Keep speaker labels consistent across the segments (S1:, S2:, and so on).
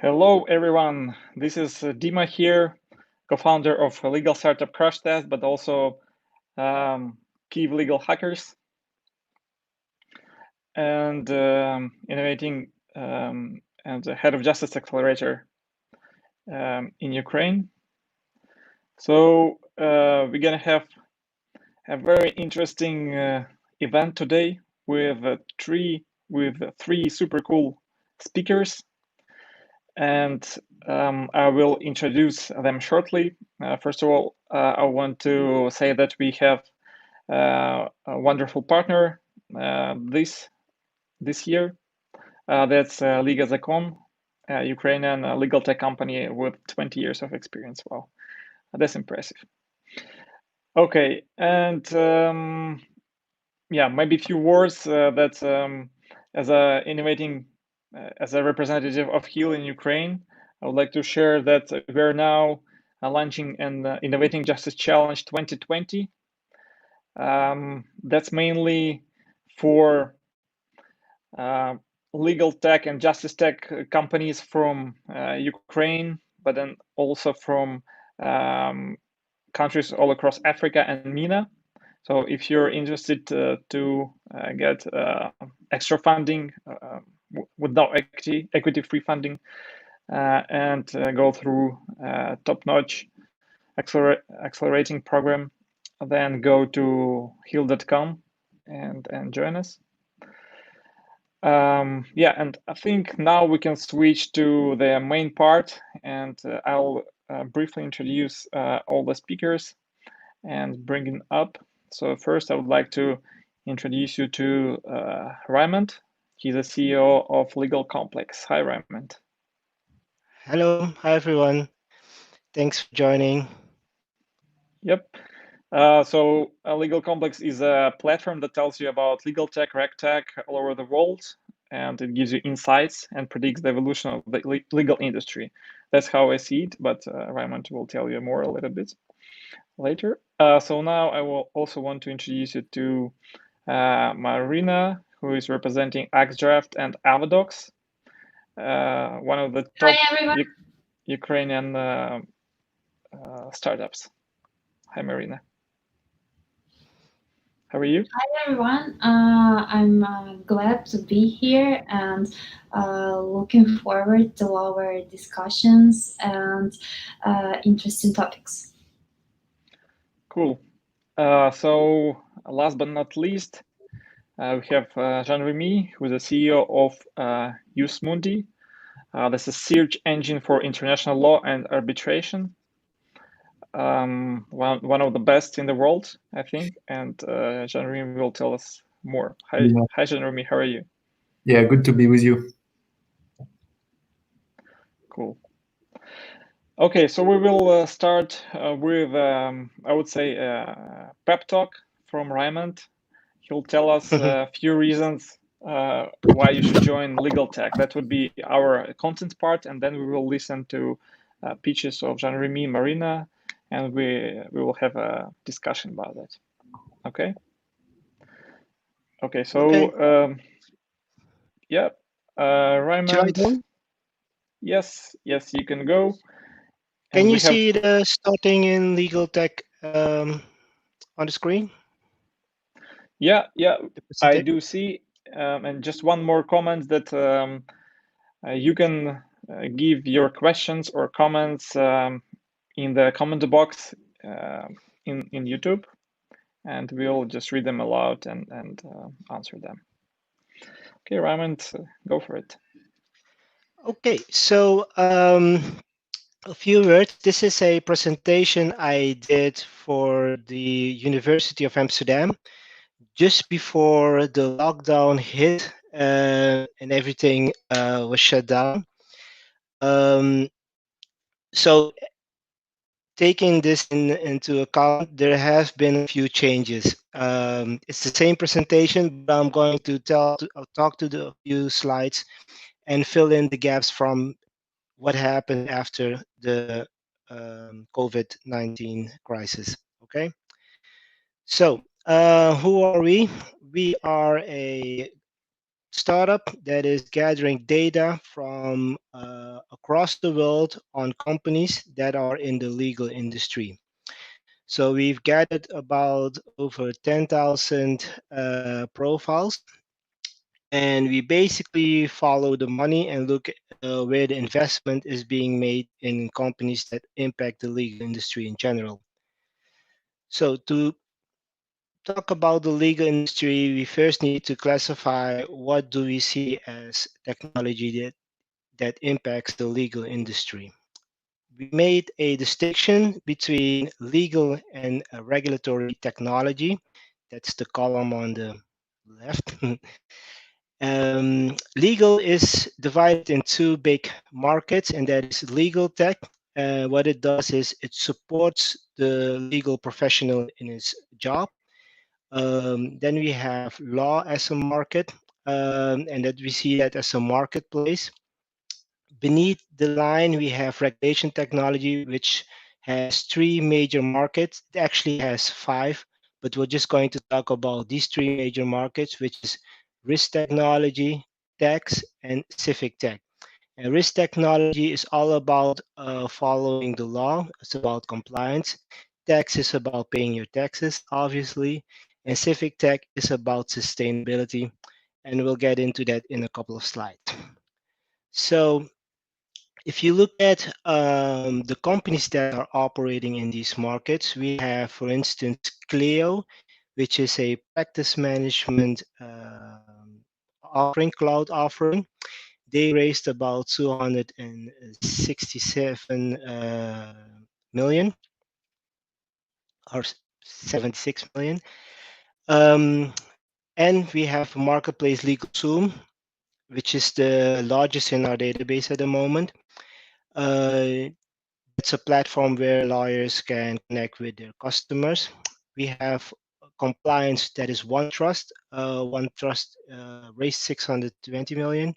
S1: Hello, everyone. This is Dima here, co-founder of legal startup Crash Test, but also Kyiv Legal Hackers, and innovating and the head of Justice Accelerator in Ukraine. So we're gonna have a very interesting event today with three super cool speakers. And I will introduce them shortly. First of all, I want to say that we have a wonderful partner this year. That's Legalcomple, a Ukrainian legal tech company with 20 years of experience. Wow, that's impressive. Okay, and yeah, maybe a few words that as a representative of HEAL in Ukraine, I would like to share that we're now launching an Innovating Justice Challenge 2020. That's mainly for legal tech and justice tech companies from Ukraine, but then also from countries all across Africa and MENA. So if you're interested to get extra funding with no equity-free funding and go through top-notch accelerating program, then go to heal.com and join us. Yeah, and I think now we can switch to the main part, and I'll briefly introduce all the speakers and bring it up. So first, I would like to introduce you to Raymond. He's the CEO of Legalcomple. Hi, Raymond.
S2: Hello, hi everyone. Thanks for joining.
S1: Yep. So Legalcomple is a platform that tells you about legal tech, reg tech all over the world, and it gives you insights and predicts the evolution of the legal industry. That's how I see it, but Raymond will tell you more a little bit later. So now I will also want to introduce you to Maryna, who is representing Axdraft and Avodocs, one of the top Ukrainian startups. Hi, Maryna. How are you?
S3: Hi everyone. I'm glad to be here and looking forward to our discussions and interesting topics.
S1: Cool. So last but not least, we have Jean-Rémi, who is the CEO of Jus Mundi. That's a search engine for international law and arbitration. One of the best in the world, I think. And Jean-Rémi will tell us more. Hi, Jean-Rémi. How are you?
S4: Yeah, good to be with you.
S1: Cool. Okay, so we will start with, I would say, pep talk from Raymond. He'll tell us a few reasons why you should join legal tech. That would be our content part, and then we will listen to pitches of Jean-Rémi, Maryna, and we will have a discussion about that. Okay. Okay. So
S2: okay.
S1: Yeah, Raymond. Yes, you can go.
S2: Can you see the starting in legal tech on the screen?
S1: Yeah, I do see. And just one more comment that you can give your questions or comments in the comment box in YouTube, and we'll just read them aloud and answer them. Okay, Raymond, go for it.
S2: Okay, so a few words. This is a presentation I did for the University of Amsterdam just before the lockdown hit and everything was shut down. So taking this into account, there have been a few changes. It's the same presentation, but I'm going to talk to the few slides and fill in the gaps from what happened after the COVID-19 crisis. Okay. So who are we? We are a startup that is gathering data from across the world on companies that are in the legal industry. So we've gathered about over 10,000 profiles, and we basically follow the money and look where the investment is being made in companies that impact the legal industry in general. So to talk about the legal industry, we first need to classify what do we see as technology that impacts the legal industry. We made a distinction between legal and regulatory technology. That's the column on the left. Legal is divided in two big markets, and that is legal tech. What it does is it supports the legal professional in his job. Then we have law as a market, and that we see that as a marketplace. Beneath the line, we have regulation technology, which has three major markets. It actually has five, but we're just going to talk about these three major markets, which is risk technology, tax, and civic tech. And risk technology is all about following the law. It's about compliance. Tax is about paying your taxes, obviously. And civic tech is about sustainability. And we'll get into that in a couple of slides. So if you look at the companies that are operating in these markets, we have, for instance, Clio, which is a practice management offering, cloud offering. They raised about 267 million or 76 million. And we have marketplace LegalZoom, which is the largest in our database at the moment. It's a platform where lawyers can connect with their customers. We have compliance that is OneTrust. OneTrust raised 620 million.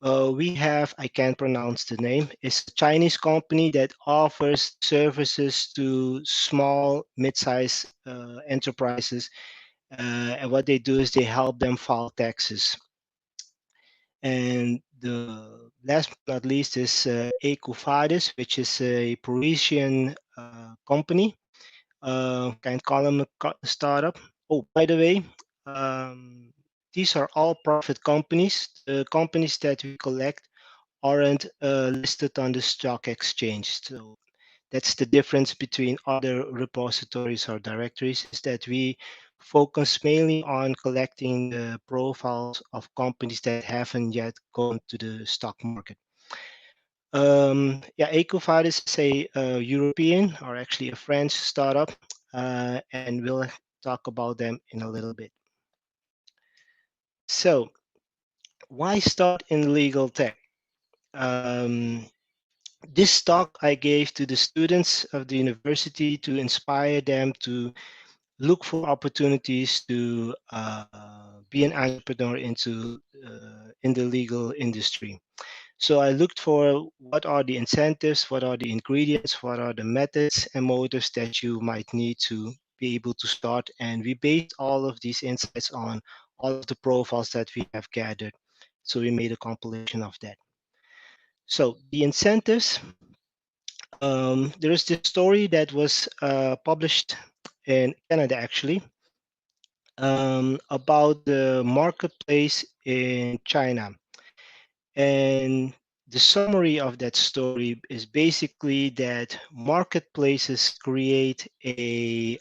S2: We have, I can't pronounce the name, it's a Chinese company that offers services to small, mid-sized enterprises. And what they do is they help them file taxes. And the last but not least is Ecovadis, which is a Parisian company. Can't call them a startup. Oh, by the way, these are all profit companies. The companies that we collect aren't listed on the stock exchange. So that's the difference between other repositories or directories, is that we focus mainly on collecting the profiles of companies that haven't yet gone to the stock market. Yeah, Ecovadis is a European, or actually a French startup, and we'll talk about them in a little bit. So, why start in legal tech? This talk I gave to the students of the university to inspire them to look for opportunities to be an entrepreneur in the legal industry. So I looked for what are the incentives, what are the ingredients, what are the methods and motives that you might need to be able to start. And we based all of these insights on all of the profiles that we have gathered. So we made a compilation of that. So the incentives, there is this story that was published in Canada actually, about the marketplace in China. And the summary of that story is basically that marketplaces create a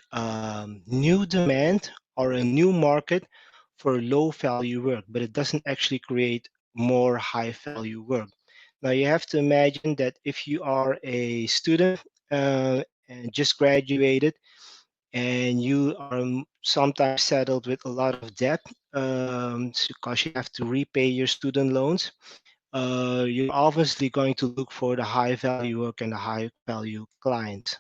S2: new demand or a new market for low value work, but it doesn't actually create more high value work. Now you have to imagine that if you are a student and just graduated, and you are sometimes saddled with a lot of debt because you have to repay your student loans, you're obviously going to look for the high value work and the high value client.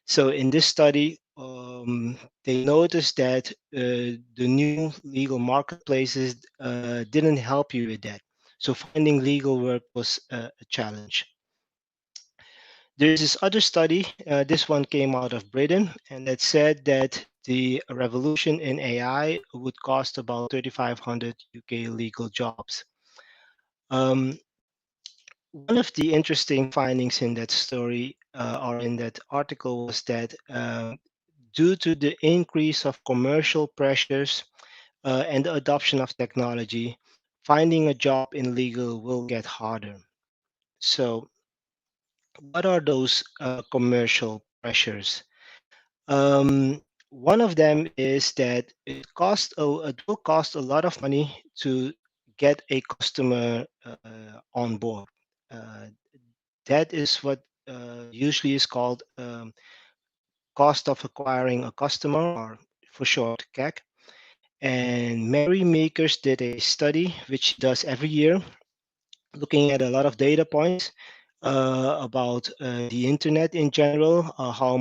S2: So in this study, they noticed that the new legal marketplaces didn't help you with that. So finding legal work was a challenge. There's this other study, this one came out of Britain, and that said that the revolution in AI would cost about 3,500 UK legal jobs. One of the interesting findings in that story or in that article was that due to the increase of commercial pressures and the adoption of technology, finding a job in legal will get harder. So, what are those commercial pressures? One of them is that it will cost a lot of money to get a customer on board. Uh, that is what usually is called cost of acquiring a customer, or for short, CAC. And Mary Makers did a study, which she does every year, looking at a lot of data points about the internet in general, how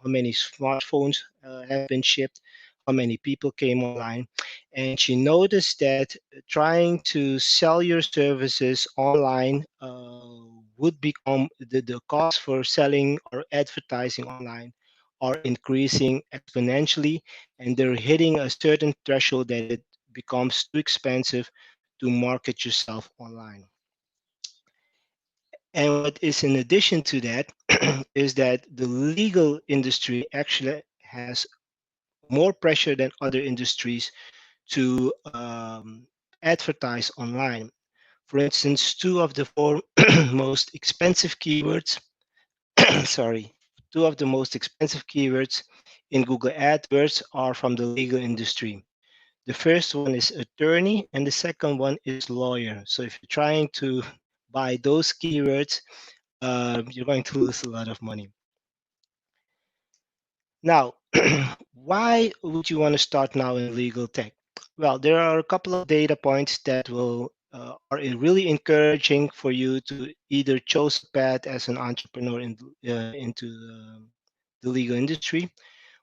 S2: many smartphones have been shipped, how many people came online, and she noticed that trying to sell your services online would become the cost for selling or advertising online are increasing exponentially, and they're hitting a certain threshold that it becomes too expensive to market yourself online. And what is in addition to that is that the legal industry actually has more pressure than other industries to advertise online. For instance, two of the four most expensive keywords, sorry, two of the most expensive keywords in Google AdWords are from the legal industry. The first one is attorney, and the second one is lawyer. So if you're trying to buy those keywords, you're going to lose a lot of money. Now, why would you want to start now in legal tech? Well, there are a couple of data points that will are really encouraging for you to either choose a path as an entrepreneur into the legal industry.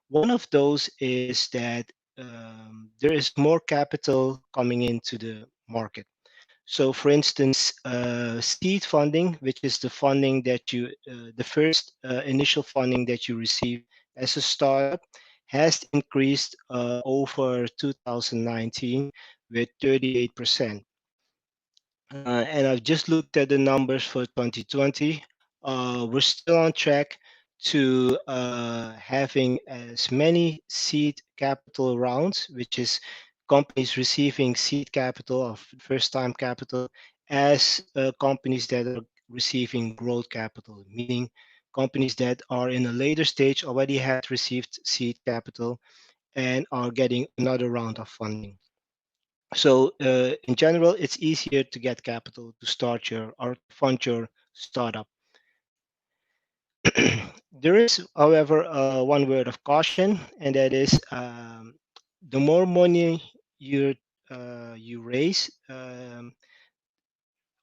S2: One of those is that there is more capital coming into the market. So, for instance, seed funding, which is the funding that the first initial funding that you receive as a startup, has increased over 2019 with 38%. And I've just looked at the numbers for 2020. We're still on track to having as many seed capital rounds, which is companies receiving seed capital of first time capital, as companies that are receiving growth capital, meaning companies that are in a later stage already had received seed capital and are getting another round of funding. So in general, it's easier to get capital to start your or fund your startup. There is, however, one word of caution, and that is the more money you raise,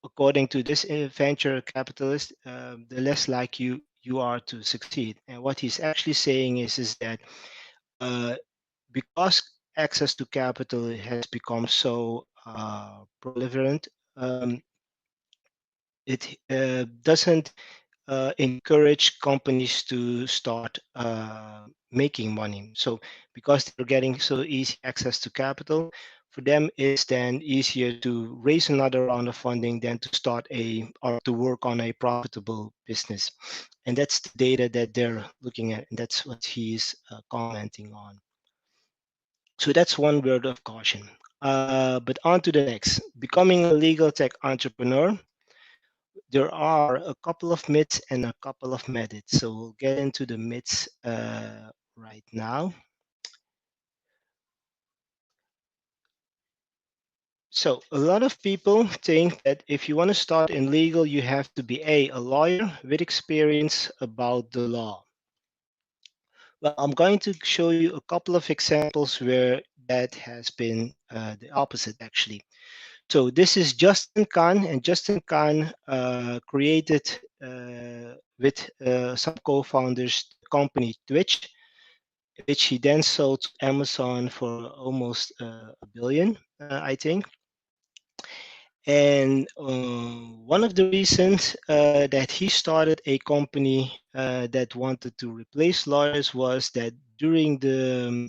S2: according to this venture capitalist, the less likely you are to succeed. And what he's actually saying is that uh, because access to capital has become so proliferant, it doesn't encourage companies to start making money. So because they're getting so easy access to capital, for them it's then easier to raise another round of funding than to start or to work on a profitable business. And that's the data that they're looking at, and that's what he's commenting on. So that's one word of caution. But on to the next. Becoming a legal tech entrepreneur, there are a couple of myths and a couple of methods. So we'll get into the myths right now. So a lot of people think that if you want to start in legal, you have to be a lawyer with experience about the law. Well, I'm going to show you a couple of examples where that has been the opposite, actually. So this is Justin Khan, and Justin Khan created with some co-founders the company Twitch, which he then sold to Amazon for almost $1 billion, I think. And one of the reasons that he started a company that wanted to replace lawyers was that during the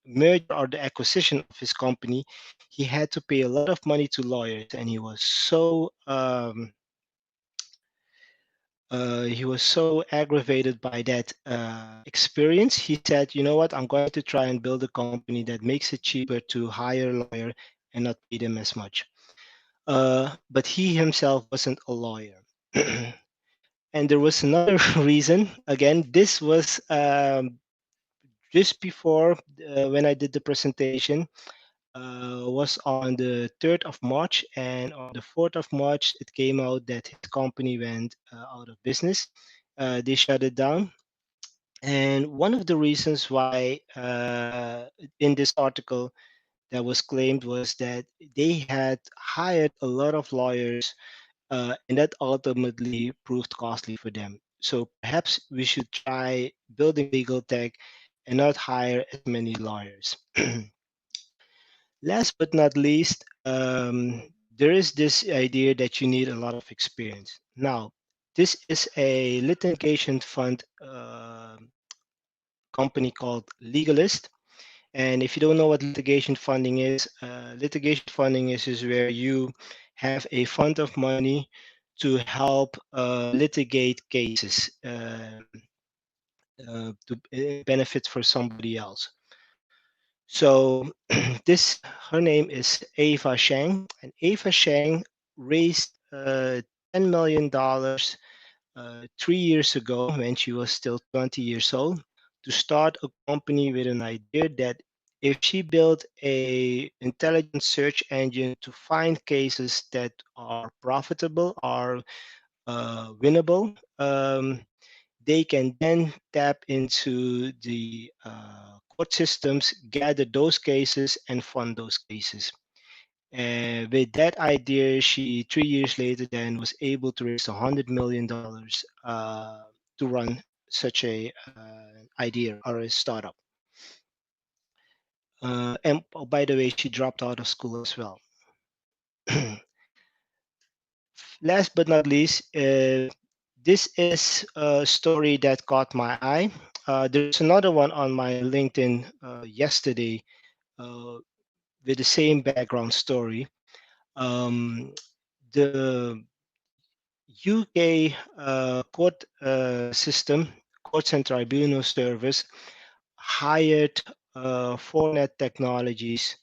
S2: merger or the acquisition of his company, he had to pay a lot of money to lawyers, and he was so aggravated by that experience. He said, "You know what? I'm going to try and build a company that makes it cheaper to hire a lawyer and not pay them as much." But he himself wasn't a lawyer. And there was another reason. Again, this was just before when I did the presentation. Was on the 3rd of March, and on the 4th of March, it came out that his company went out of business. They shut it down. And one of the reasons why in this article that was claimed was that they had hired a lot of lawyers, and that ultimately proved costly for them. So perhaps we should try building legal tech and not hire as many lawyers. Last but not least, there is this idea that you need a lot of experience. Now, this is a litigation fund company called Legalist. And if you don't know what litigation funding is where you have a fund of money to help litigate cases to benefit for somebody else. So this her name is Ava Shang, and Ava Shang raised $10 million 3 years ago when she was still 20 years old to start a company with an idea that if she built a intelligent search engine to find cases that are profitable or winnable, they can then tap into the court systems, gather those cases, and fund those cases. With that idea, she 3 years later then was able to raise $100 million to run such a idea or a startup. And oh, by the way, she dropped out of school as well. Last but not least, this is a story that caught my eye. There's another one on my LinkedIn yesterday uh, with the same background story. The UK court system, courts and tribunal service, hired Fornet Technologies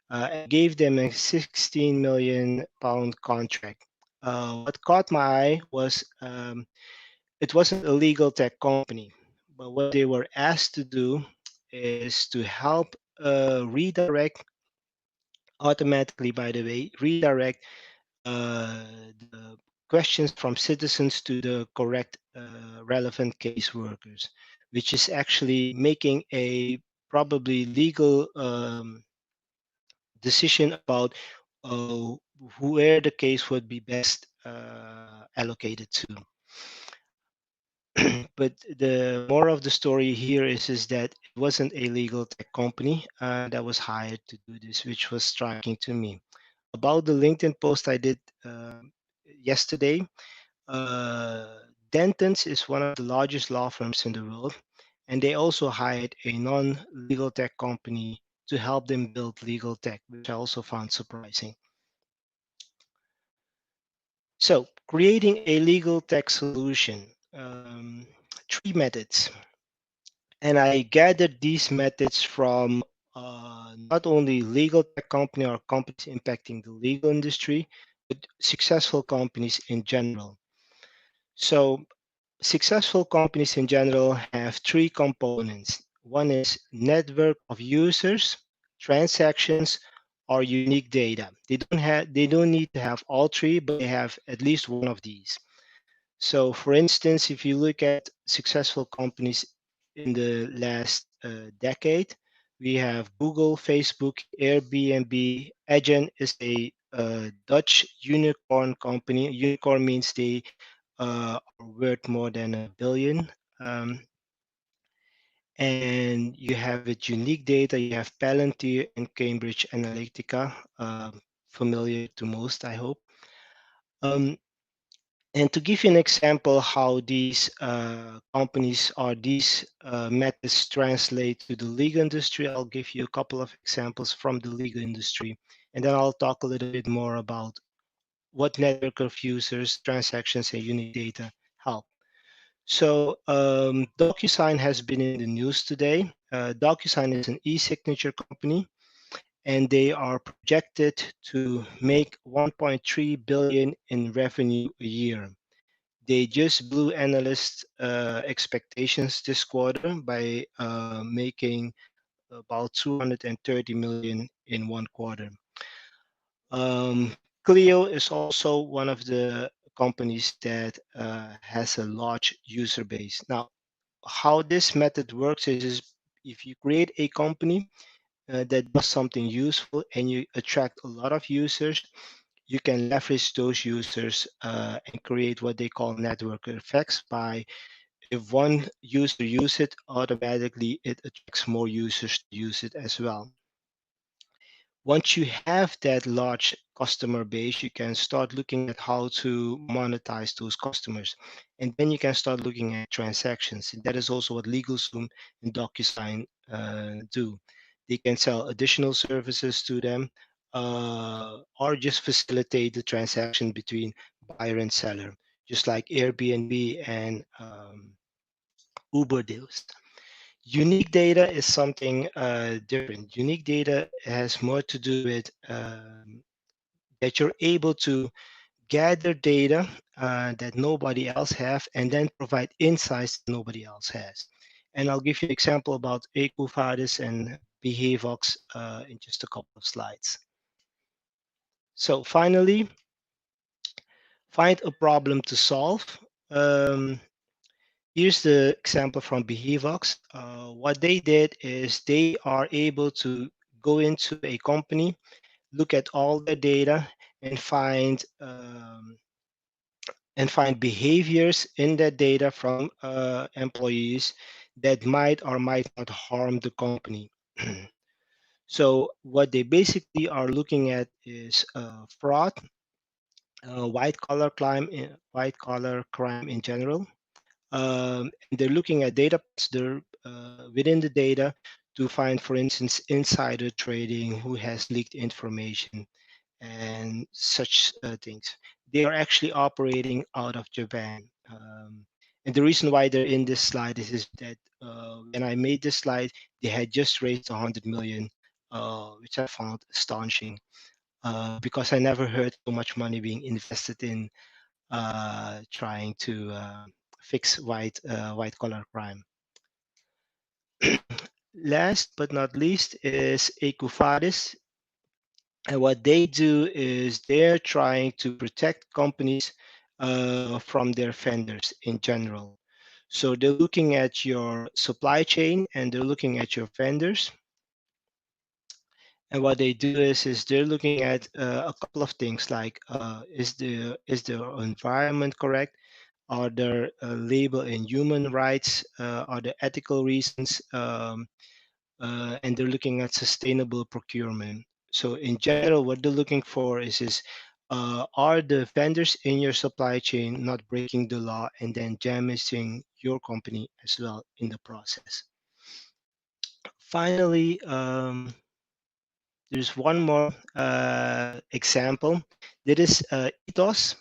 S2: and gave them a 16 million pound contract. What caught my eye was it wasn't a legal tech company, but what they were asked to do is to help redirect automatically, by the way, redirect uh, the questions from citizens to the correct relevant caseworkers, which is actually making a probably legal decision about uh, where the case would be best allocated to. But the more of the story here is that it wasn't a legal tech company that was hired to do this, which was striking to me. About the LinkedIn post I did yesterday, uh, Dentons is one of the largest law firms in the world, and they also hired a non-legal tech company to help them build legal tech, which I also found surprising. So, creating a legal tech solution, 3 methods. And I gathered these methods from not only legal tech company or companies impacting the legal industry, but successful companies in general. So successful companies in general have 3 components. One is network of users, transactions, or unique data. They don't need to have all 3, but they have at least one of these. So for instance, if you look at successful companies in the last decade, we have Google, Facebook, Airbnb. Adyen is a Dutch unicorn company. Unicorn means they are worth more than $1 billion. And you have with unique data, you have Palantir and Cambridge Analytica, familiar to most, I hope. And to give you an example how these companies or these methods translate to the legal industry, I'll give you a couple of examples from the legal industry. And then I'll talk a little bit more about what network of users, transactions, and unique data help. So DocuSign has been in the news today. DocuSign is an e-signature company, and they are projected to make 1.3 billion in revenue a year. They just blew analyst expectations this quarter by making about 230 million in one quarter. Clio is also one of the companies that has a large user base. Now, how this method works is if you create a company that does something useful and you attract a lot of users, you can leverage those users and create what they call network effects by if one user uses it, automatically it attracts more users to use it as well. Once you have that large customer base, you can start looking at how to monetize those customers. And then you can start looking at transactions. And that is also what LegalZoom and DocuSign do. They can sell additional services to them or just facilitate the transaction between buyer and seller, just like Airbnb and Uber deals. Unique data is something different. Unique data has more to do with that you're able to gather data that nobody else has and then provide insights that nobody else has. And I'll give you an example about Ecovadis and Behavivox in just a couple of slides. So finally, find a problem to solve. Here's the example from Behavivox. What they did is they are able to go into a company, look at all the data, and find behaviors in that data from employees that might or might not harm the company. So what they basically are looking at is fraud, white collar crime in general. And they're looking at data within the data to find, for instance, insider trading, who has leaked information, and such things. They are actually operating out of Japan. And the reason why they're in this slide is that when I made this slide, they had just raised 100 million, which I found astonishing because I never heard so much money being invested in trying to fix white collar crime. Last but not least is Ecovadis. And what they do is they're trying to protect companies from their vendors in general. So they're looking at your supply chain and they're looking at your vendors. And what they do is they're looking at a couple of things like is the environment correct? Are there label in human rights? Are there ethical reasons? And they're looking at sustainable procurement. So in general, what they're looking for is are the vendors in your supply chain not breaking the law and then damaging your company as well in the process? Finally, there's one more example. That is Ethos.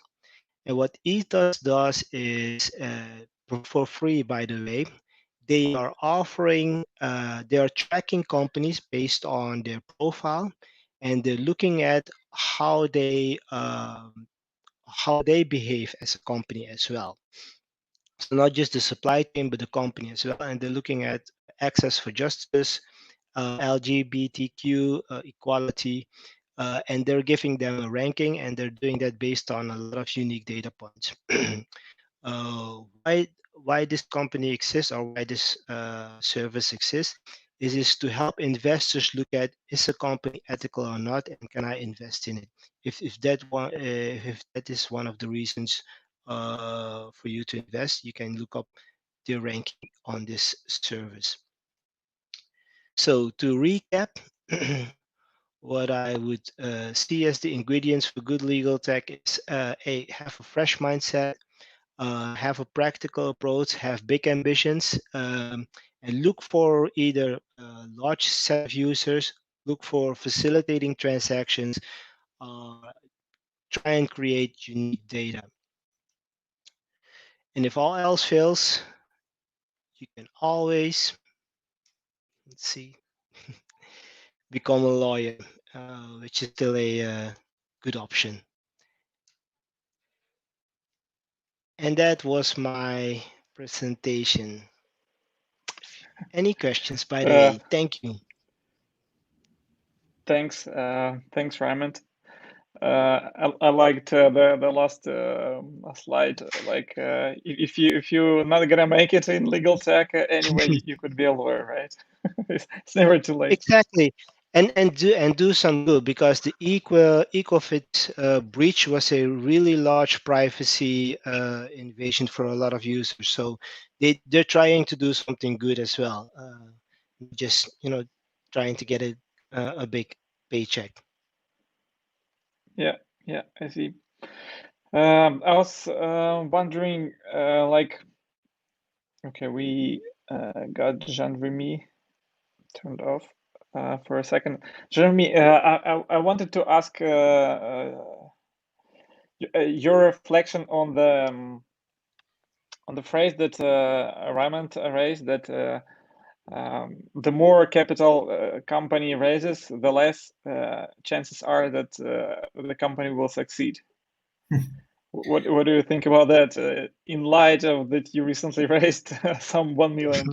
S2: And what Ethos does is, for free, by the way, they are offering, they are tracking companies based on their profile, and they're looking at how they behave as a company as well. So not just the supply chain, but the company as well. And they're looking at access for justice, LGBTQ equality, and they're giving them a ranking, and they're doing that based on a lot of unique data points. uh, why why this company exists or why this service exists is to help investors look at, is a company ethical or not, and can I invest in it? If that is one of the reasons for you to invest, you can look up the ranking on this service. So to recap, what I would see as the ingredients for good legal tech is have a fresh mindset, have a practical approach, have big ambitions, and look for either a large set of users, look for facilitating transactions, try and create unique data. And if all else fails, you can always, let's see, become a lawyer, which is still a good option. And that was my presentation. Any questions, by the way? Thank you.
S1: Thanks, Raymond. I liked the last slide. Like, if you're not gonna make it in legal tech anyway, you could be a lawyer, right? It's never too late.
S2: Exactly, and do some good, because the Equifit breach was a really large privacy invasion for a lot of users. So they're trying to do something good as well. Just trying to get a big paycheck.
S1: Yeah, I see. I was wondering, like, okay, we got Jean-Rémi turned off for a second. Jean-Rémi, I wanted to ask your reflection on the phrase that Raymond raised, that the more capital a company raises, the less chances are that the company will succeed. What do you think about that, in light of that you recently raised some $1 million?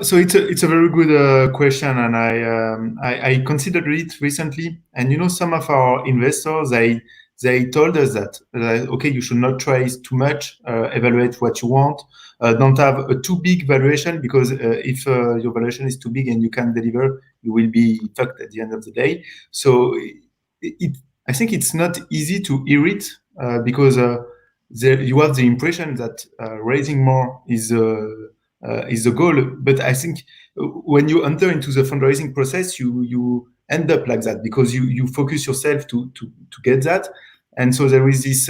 S4: So it's a very good question, and I considered it recently. And some of our investors, they told us that okay, you should not raise too much, evaluate what you want, don't have a too big valuation, because if your valuation is too big and you can't deliver, you will be fucked at the end of the day. So I think it's not easy to hear it, because you have the impression that raising more is the goal. But I think when you enter into the fundraising process, you end up like that, because you focus yourself to get that. And so there is this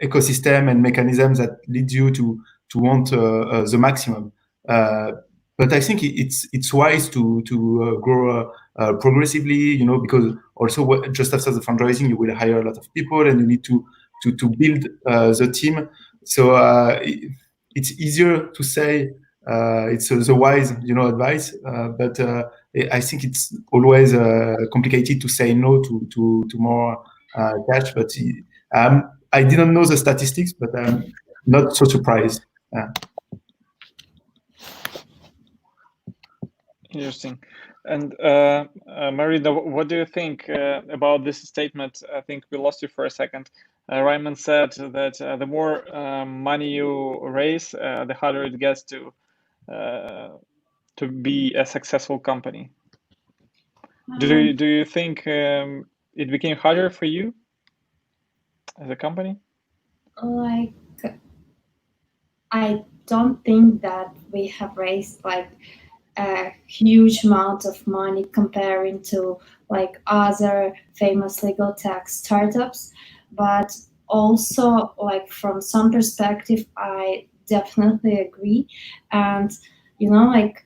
S4: ecosystem and mechanism that leads you to want the maximum. But I think it's wise to grow progressively, because also just after the fundraising, you will hire a lot of people and you need to build the team. So it's easier to say it's the wise, advice, but I think it's always complicated to say no to more cash. But I didn't know the statistics, but I'm not so surprised.
S1: Interesting. And Maryna, what do you think about this statement? I think we lost you for a second. Raymond said that the more money you raise, the harder it gets to be a successful company. Do you think it became harder for you as a company?
S3: Like, I don't think that we have raised like a huge amount of money comparing to like other famous legal tech startups, but also like from some perspective, I definitely agree. And like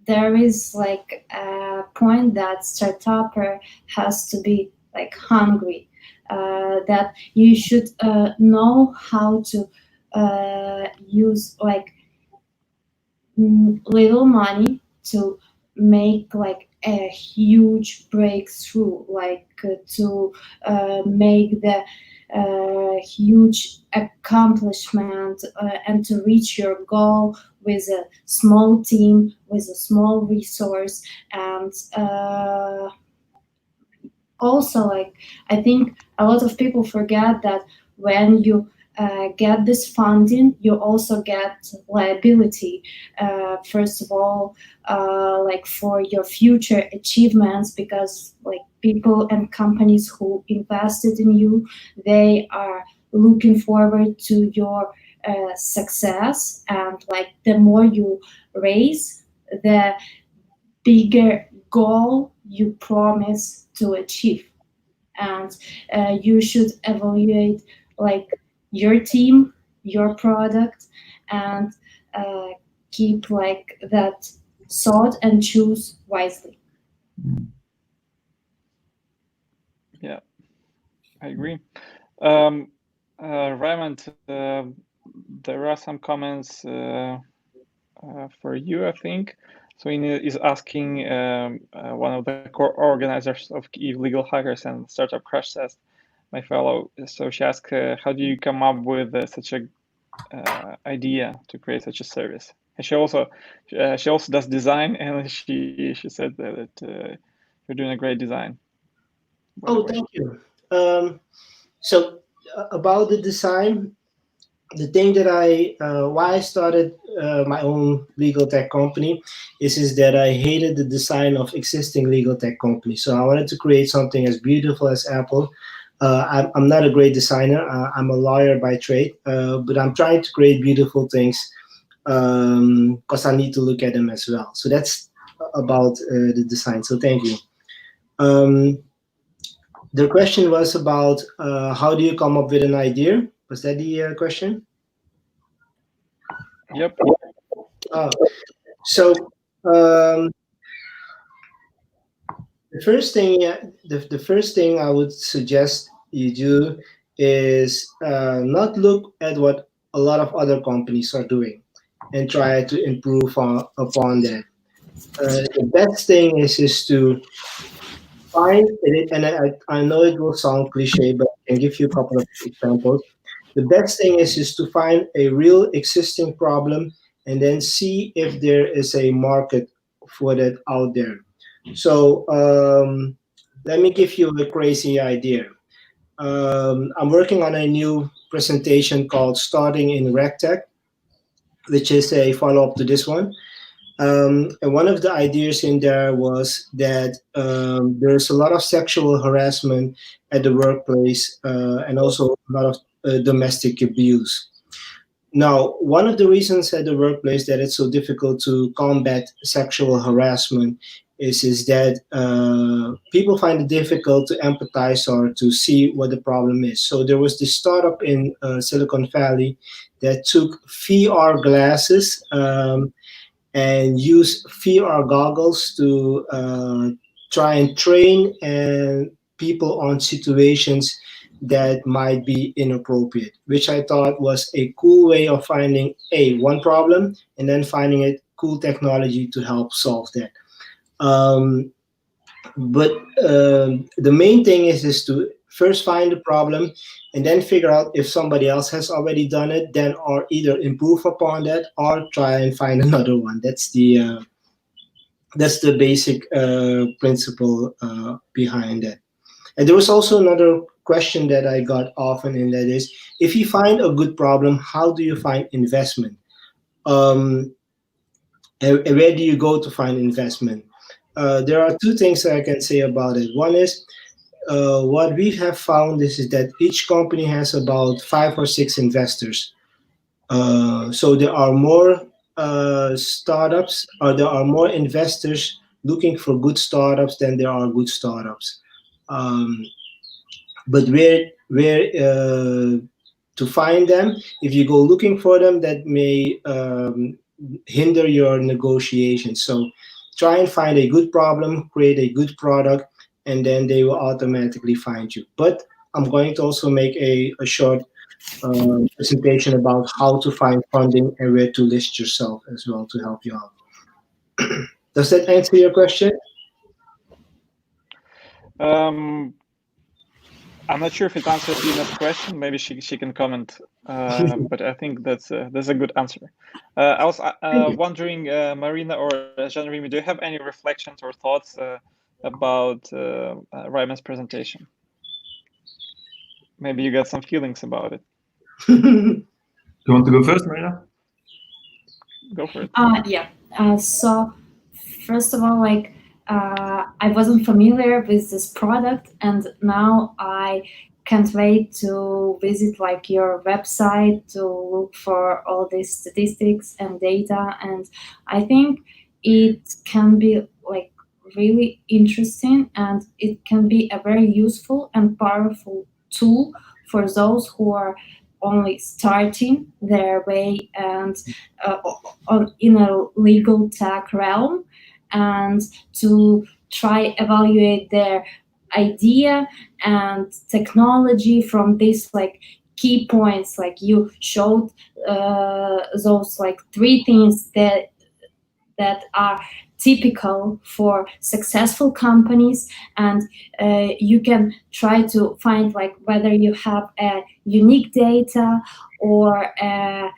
S3: there is like a point that startupper has to be like hungry, that you should know how to use like little money to make like a huge breakthrough, like to make the huge accomplishment and to reach your goal with a small team, with a small resource. And also, like, I think a lot of people forget that when you get this funding, you also get liability. First of all, like for your future achievements, because like people and companies who invested in you, they are looking forward to your success. And like the more you raise, the bigger goal you promise to achieve. And you should evaluate like your team, your product, and keep like that thought and choose wisely.
S1: Yeah, I agree. Raymond, there are some comments for you, I think. So he is asking one of the core organizers of Kyiv Legal Hackers and Startup Crash Test, my fellow. So she asked, how do you come up with such a idea to create such a service? And she also does design, and she said that you're doing a great design.
S2: Oh, thank you. So about the design, the thing that why I started my own legal tech company is that I hated the design of existing legal tech companies. So I wanted to create something as beautiful as Apple. I'm not a great designer. I'm a lawyer by trade, but I'm trying to create beautiful things because I need to look at them as well. So that's about the design. So thank you. The question was about how do you come up with an idea? Was that the question?
S1: Yep.
S2: Oh, so the first thing I would suggest you do is not look at what a lot of other companies are doing and try to improve upon that. The best thing is to find it, and I know it will sound cliche, but I can give you a couple of examples. The best thing is to find a real existing problem and then see if there is a market for that out there. So let me give you a crazy idea. I'm working on a new presentation called Starting in RegTech, which is a follow-up to this one. And one of the ideas in there was that there's a lot of sexual harassment at the workplace and also a lot of domestic abuse. Now, one of the reasons at the workplace that it's so difficult to combat sexual harassment is that people find it difficult to empathize or to see what the problem is. So there was this startup in Silicon Valley that took VR glasses and use VR goggles to try and train people on situations that might be inappropriate, which I thought was a cool way of finding one problem and then finding a cool technology to help solve that. But the main thing is to first find the problem and then figure out if somebody else has already done it, then or either improve upon that or try and find another one. That's the basic principle behind it. And there was also another question that I got often, and that is, if you find a good problem, how do you find investment? And where do you go to find investment? There are two things that I can say about it. One is what we have found is that each company has about 5 or 6 investors. So there are more startups, or there are more investors looking for good startups than there are good startups. But where to find them, if you go looking for them, that may hinder your negotiations. So try and find a good problem, create a good product, and then they will automatically find you. But I'm going to also make a short presentation about how to find funding and where to list yourself as well to help you out. Does that answer your question?
S1: I'm not sure if it answers Dina's question. Maybe she can comment, but I think that's a good answer. I was wondering, Maryna or Jean-Rémi, do you have any reflections or thoughts about Raymond's presentation? Maybe you got some feelings about it.
S4: Do you want to go first, Maryna?
S1: Go for it.
S3: Yeah. So first of all, like I wasn't familiar with this product, and now I can't wait to visit like your website to look for all these statistics and data. And I think it can be like really interesting, and it can be a very useful and powerful tool for those who are only starting their way and in a legal tech realm, and to try evaluate their idea and technology from these like key points, like you showed those like 3 things that are typical for successful companies, and you can try to find like whether you have a unique data or a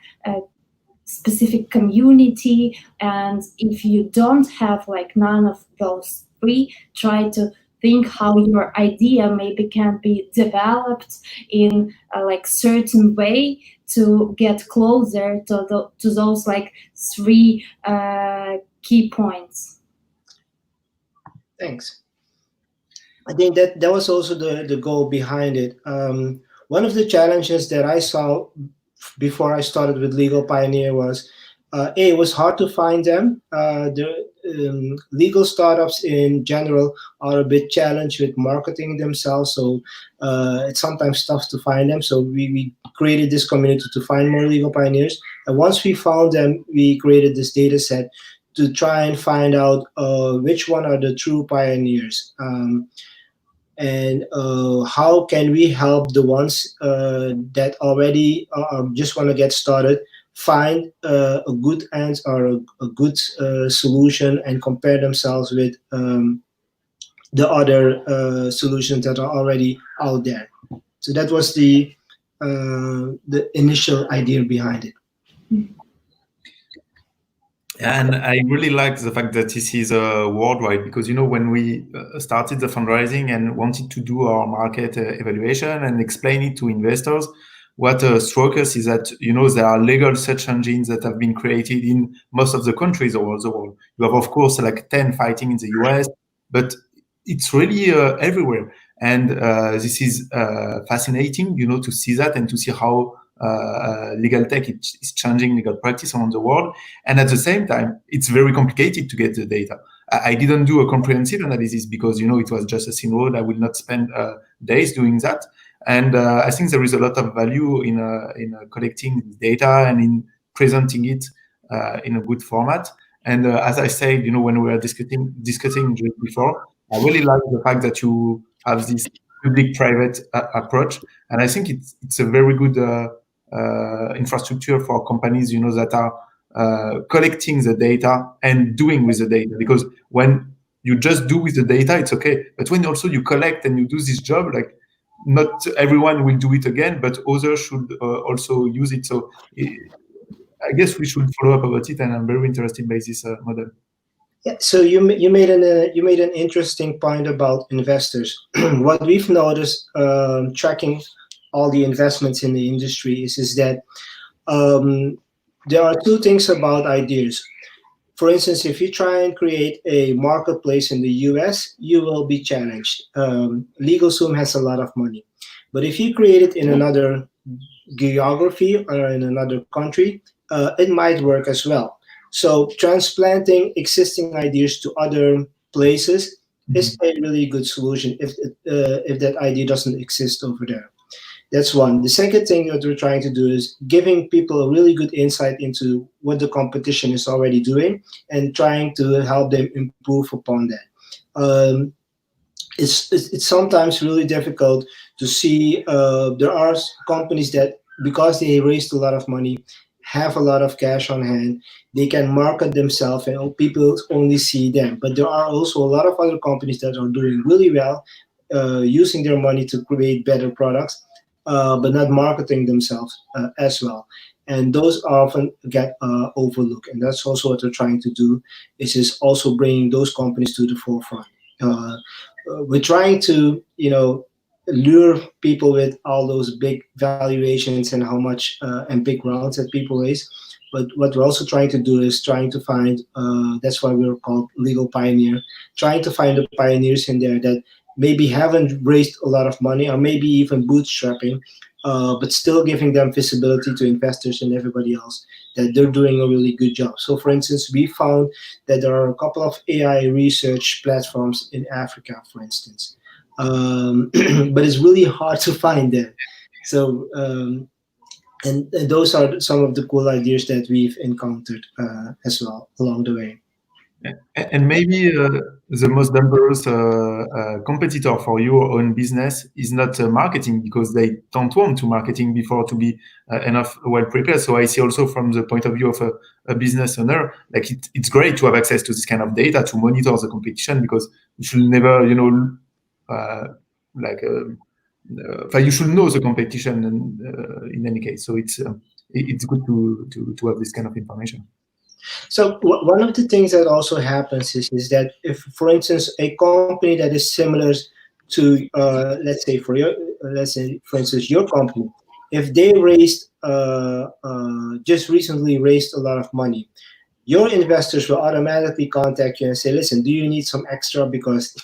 S3: specific community, and if you don't have like none of those 3, try to think how your idea maybe can be developed in a like certain way to get closer to those like 3 key points.
S2: Thanks. I think that was also the goal behind it. One of the challenges that I saw before I started with Legal Pioneer was, it was hard to find them. The legal startups in general are a bit challenged with marketing themselves, so it's sometimes tough to find them. So we created this community to find more legal pioneers. And once we found them, we created this data set to try and find out which one are the true pioneers. And how can we help the ones that already just want to get started find a good answer or a good solution and compare themselves with the other solutions that are already out there. So that was the initial idea behind it.
S4: And I really like the fact that this is worldwide, because, you know, when we started the fundraising and wanted to do our market evaluation and explain it to investors, what struck us is that, you know, there are legal search engines that have been created in most of the countries around the world. You have, of course, like 10 fighting in the US, but it's really everywhere. And this is fascinating, you know, to see that and to see how legal tech is changing legal practice around the world. And at the same time, it's very complicated to get the data. I didn't do a comprehensive analysis because, you know, it was just a single road. I will not spend days doing that. And I think there is a lot of value in collecting data and in presenting it in a good format. And as I said, you know, when we were discussing just before, I really like the fact that you have this public-private approach. And I think it's a very good infrastructure for companies, you know, that are collecting the data and doing with the data. Because when you just do with the data, it's okay. But when also you collect and you do this job, like, not everyone will do it again, but others should also use it. So I guess we should follow up about it, and I'm very interested by this model.
S2: Yeah, so you made an interesting point about investors. What we've noticed tracking all the investments in the industry is that there are 2 things about ideas. For instance, if you try and create a marketplace in the US, you will be challenged. LegalZoom has a lot of money. But if you create it in another geography or in another country, it might work as well. So transplanting existing ideas to other places is a really good solution if that idea doesn't exist over there. That's one. The second thing that we're trying to do is giving people a really good insight into what the competition is already doing and trying to help them improve upon that. It's sometimes really difficult to see. There are companies that, because they raised a lot of money, have a lot of cash on hand, they can market themselves and people only see them. But there are also a lot of other companies that are doing really well, using their money to create better products, but not marketing themselves as well. And those often get overlooked. And that's also what we're trying to do, is also bringing those companies to the forefront. We're trying to, you know, lure people with all those big valuations and how much and big rounds that people raise. But what we're also trying to do is trying to find, that's why we're called Legal Pioneer, trying to find the pioneers in there that maybe haven't raised a lot of money or maybe even bootstrapping, but still giving them visibility to investors and everybody else that they're doing a really good job. So for instance, we found that there are a couple of AI research platforms in Africa, for instance, but it's really hard to find them. So and those are some of the cool ideas that we've encountered as well along the way.
S4: And maybe the most dangerous competitor for your own business is not marketing, because they don't want to marketing before to be enough well prepared. So I see also from the point of view of a business owner, like it's great to have access to this kind of data to monitor the competition, because you should never, you should know the competition in any case. So it's good to have this kind of information.
S2: So one of the things that also happens is that if, for instance, a company that is similar to, let's say for instance, your company, if they raised just recently raised a lot of money, your investors will automatically contact you and say, listen, do you need some extra, because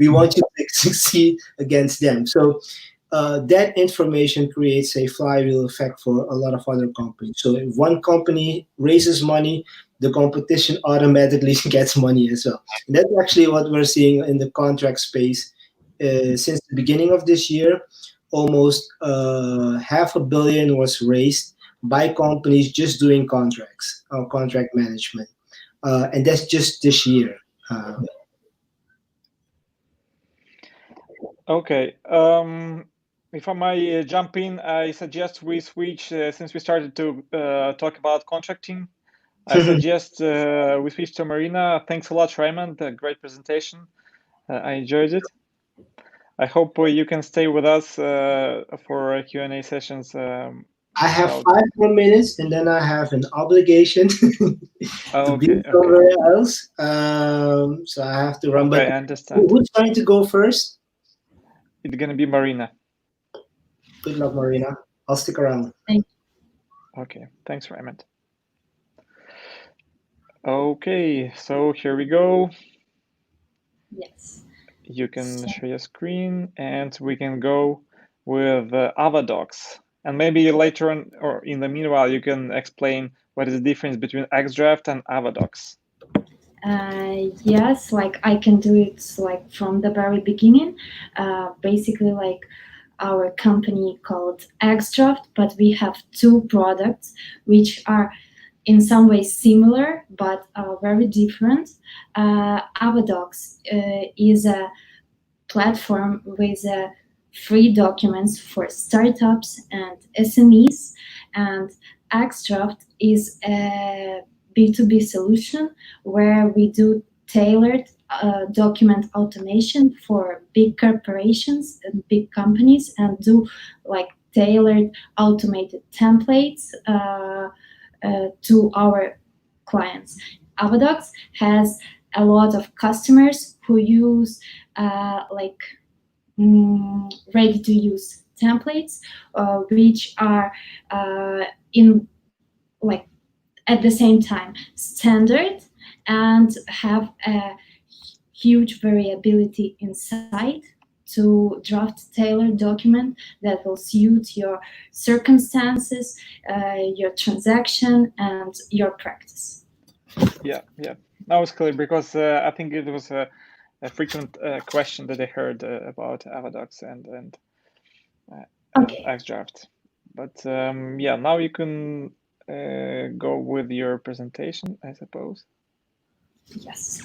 S2: we want you to succeed against them. So that information creates a flywheel effect for a lot of other companies. So if one company raises money, the competition automatically gets money as well. And that's actually what we're seeing in the contract space. Since the beginning of this year, almost $500 million was raised by companies just doing contracts or contract management. And that's just this year.
S1: Okay. If I might jump in, I suggest we switch, since we started to talk about contracting, I suggest we switch to Maryna. Thanks a lot, Raymond. Great presentation. I enjoyed it. I hope you can stay with us for Q&A sessions.
S2: I have 5 more minutes, and then I have an obligation to be somewhere else. So I have to run.
S1: Okay,
S2: but
S1: I understand.
S2: Who's trying to go first?
S1: It's going to be Maryna.
S2: Good luck, Maryna. I'll stick around.
S3: Thank
S1: you. Okay, thanks, Raymond. Okay, so here we go.
S3: Yes.
S1: You can share your screen, and we can go with Avodocs. And maybe later on, or in the meanwhile, you can explain what is the difference between Axdraft and Avodocs.
S3: Yes, like I can do it like from the very beginning. Basically, like our company called Axdraft, but we have 2 products which are in some ways similar, but are very different. Avodocs is a platform with free documents for startups and SMEs, and Axdraft is a B2B solution where we do tailored document automation for big corporations and big companies, and do like tailored automated templates to our clients. Avodocs has a lot of customers who use ready-to-use templates, which are in like at the same time standard and have a huge variability inside to draft tailored document that will suit your circumstances, your transaction, and your practice.
S1: Yeah. That was clear, because I think it was a frequent question that I heard about Avodocs and Axdraft. But yeah, now you can go with your presentation, I suppose.
S3: Yes.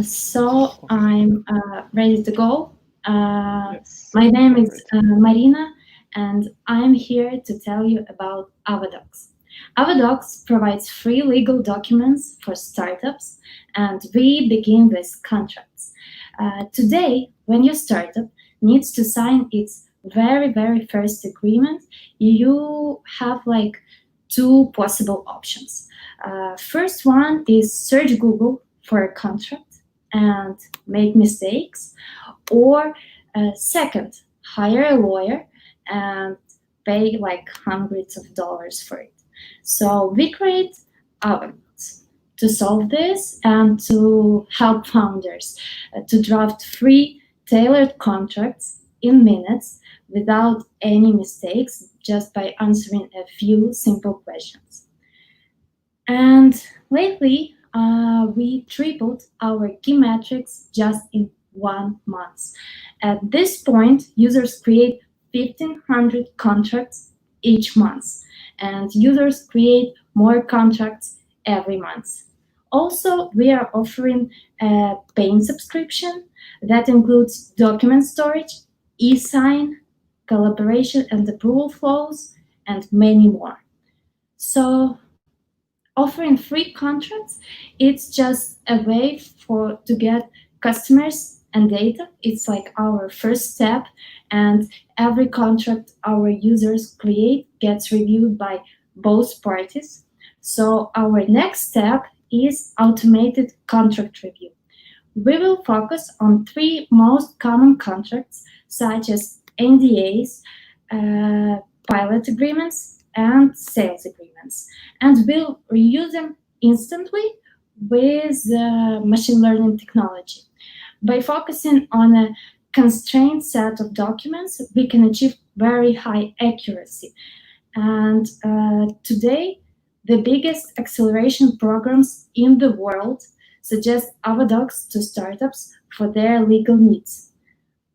S3: So I'm ready to go.
S1: Yes.
S3: My name is Maryna, and I'm here to tell you about Avodocs. Avodocs provides free legal documents for startups, and we begin with contracts. Today, when your startup needs to sign its very, very first agreement, you have like 2 possible options. First one is search Google for a contract and make mistakes, or second, hire a lawyer and pay like hundreds of dollars for it. So we create Avodocs to solve this and to help founders to draft free tailored contracts in minutes without any mistakes, just by answering a few simple questions. And lately, we tripled our key metrics just in 1 month. At this point, users create 1,500 contracts each month, and users create more contracts every month. Also, we are offering a paying subscription that includes document storage, e-sign, collaboration and approval flows, and many more. So offering free contracts, it's just a way to get customers and data. It's like our first step, and every contract our users create gets reviewed by both parties. So our next step is automated contract review. We will focus on 3 most common contracts, such as NDAs, pilot agreements, and sales agreements, and we'll reuse them instantly with machine learning technology. By focusing on a constrained set of documents, we can achieve very high accuracy. And today, the biggest acceleration programs in the world suggest Avodocs to startups for their legal needs.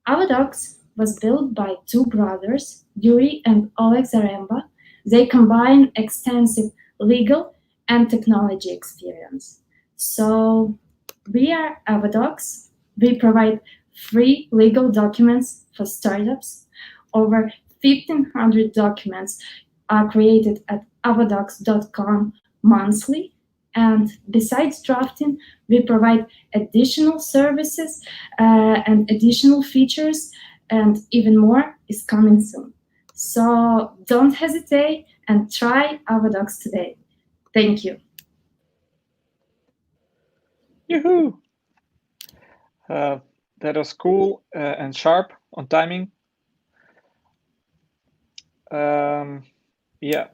S3: Avodocs was built by 2 brothers, Yuri and Oleg Zaremba. They combine extensive legal and technology experience. So we are Avodocs. We provide free legal documents for startups. Over 1,500 documents are created at avodocs.com monthly. And besides drafting, we provide additional services and additional features, and even more is coming soon. So don't hesitate and try Avodocs today. Thank you.
S1: Yoo-hoo! That was cool and sharp on timing. Yeah.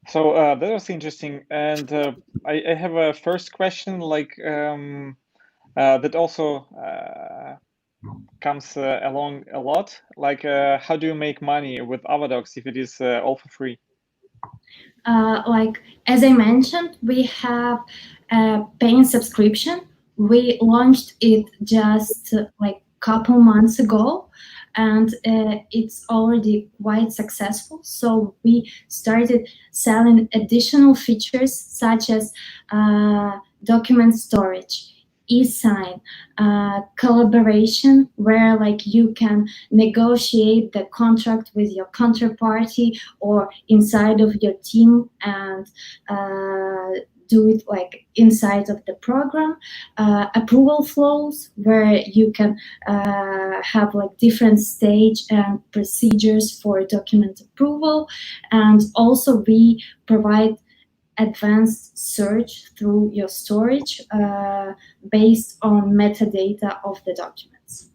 S1: So that was interesting, and I have a first question, like that also comes along a lot. Like, how do you make money with Avodocs if it is all for free?
S3: Like as I mentioned, we have a paying subscription. We launched it just like couple months ago, and it's already quite successful. So we started selling additional features such as document storage, e-sign, collaboration, where like you can negotiate the contract with your counterparty or inside of your team and do it like inside of the program. Approval flows, where you can have like different stage and procedures for document approval. And also we provide advanced search through your storage based on metadata of the documents.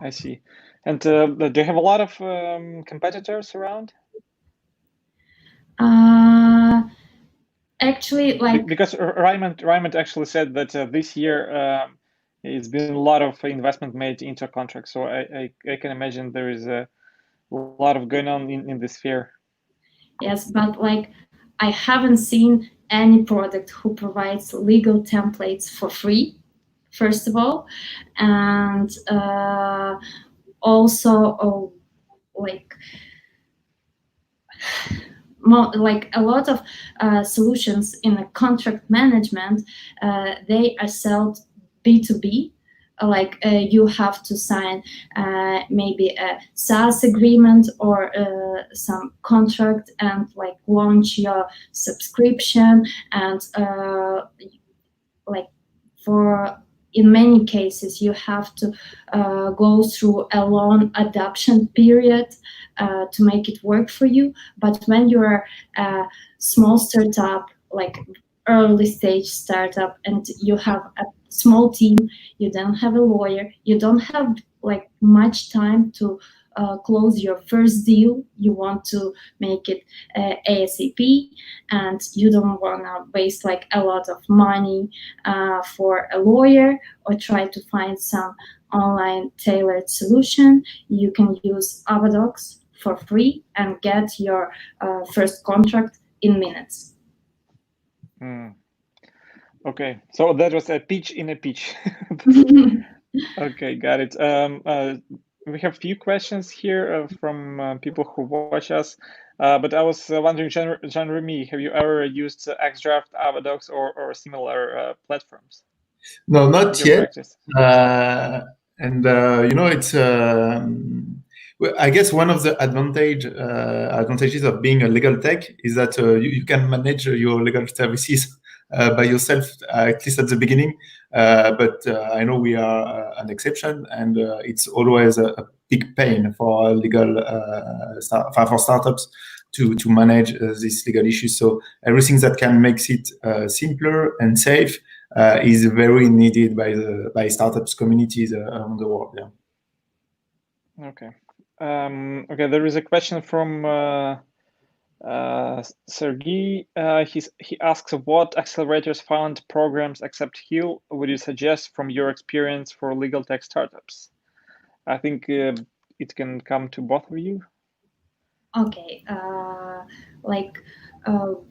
S1: I see. And do you have a lot of competitors around?
S3: Actually, like
S1: because Raymond actually said that this year it's been a lot of investment made into contracts. So I can imagine there is a lot of going on in this sphere.
S3: Yes, but like I haven't seen any product who provides legal templates for free, first of all, and also like a lot of solutions in a contract management, they are sold B2B. Like you have to sign maybe a SaaS agreement or some contract and like launch your subscription, and like for in many cases you have to go through a long adoption period to make it work for you. But when you're a small startup, like early stage startup, and you have a small team, you don't have a lawyer, you don't have like much time to close your first deal, you want to make it ASAP, and you don't want to waste like a lot of money for a lawyer or try to find some online tailored solution, you can use Avodocs for free and get your first contract in minutes.
S1: Okay, so that was a pitch in a pitch. Okay, got it. We have a few questions here from people who watch us, but I was wondering, Jean-Rémy, have you ever used Axdraft, Avodocs, or similar platforms?
S4: No, not yet.
S1: Practice?
S4: It's. I guess one of the advantages of being a legal tech is that you can manage your legal services by yourself, at least at the beginning. But I know we are an exception, and it's always a big pain for legal for startups to manage these legal issues. So everything that can make it simpler and safe is very needed by startups communities around the world. Yeah.
S1: Okay. Okay. There is a question from Sergey. He asks, what accelerators fund programs except Heal would you suggest from your experience for legal tech startups? I think it can come to both of you.
S3: Okay.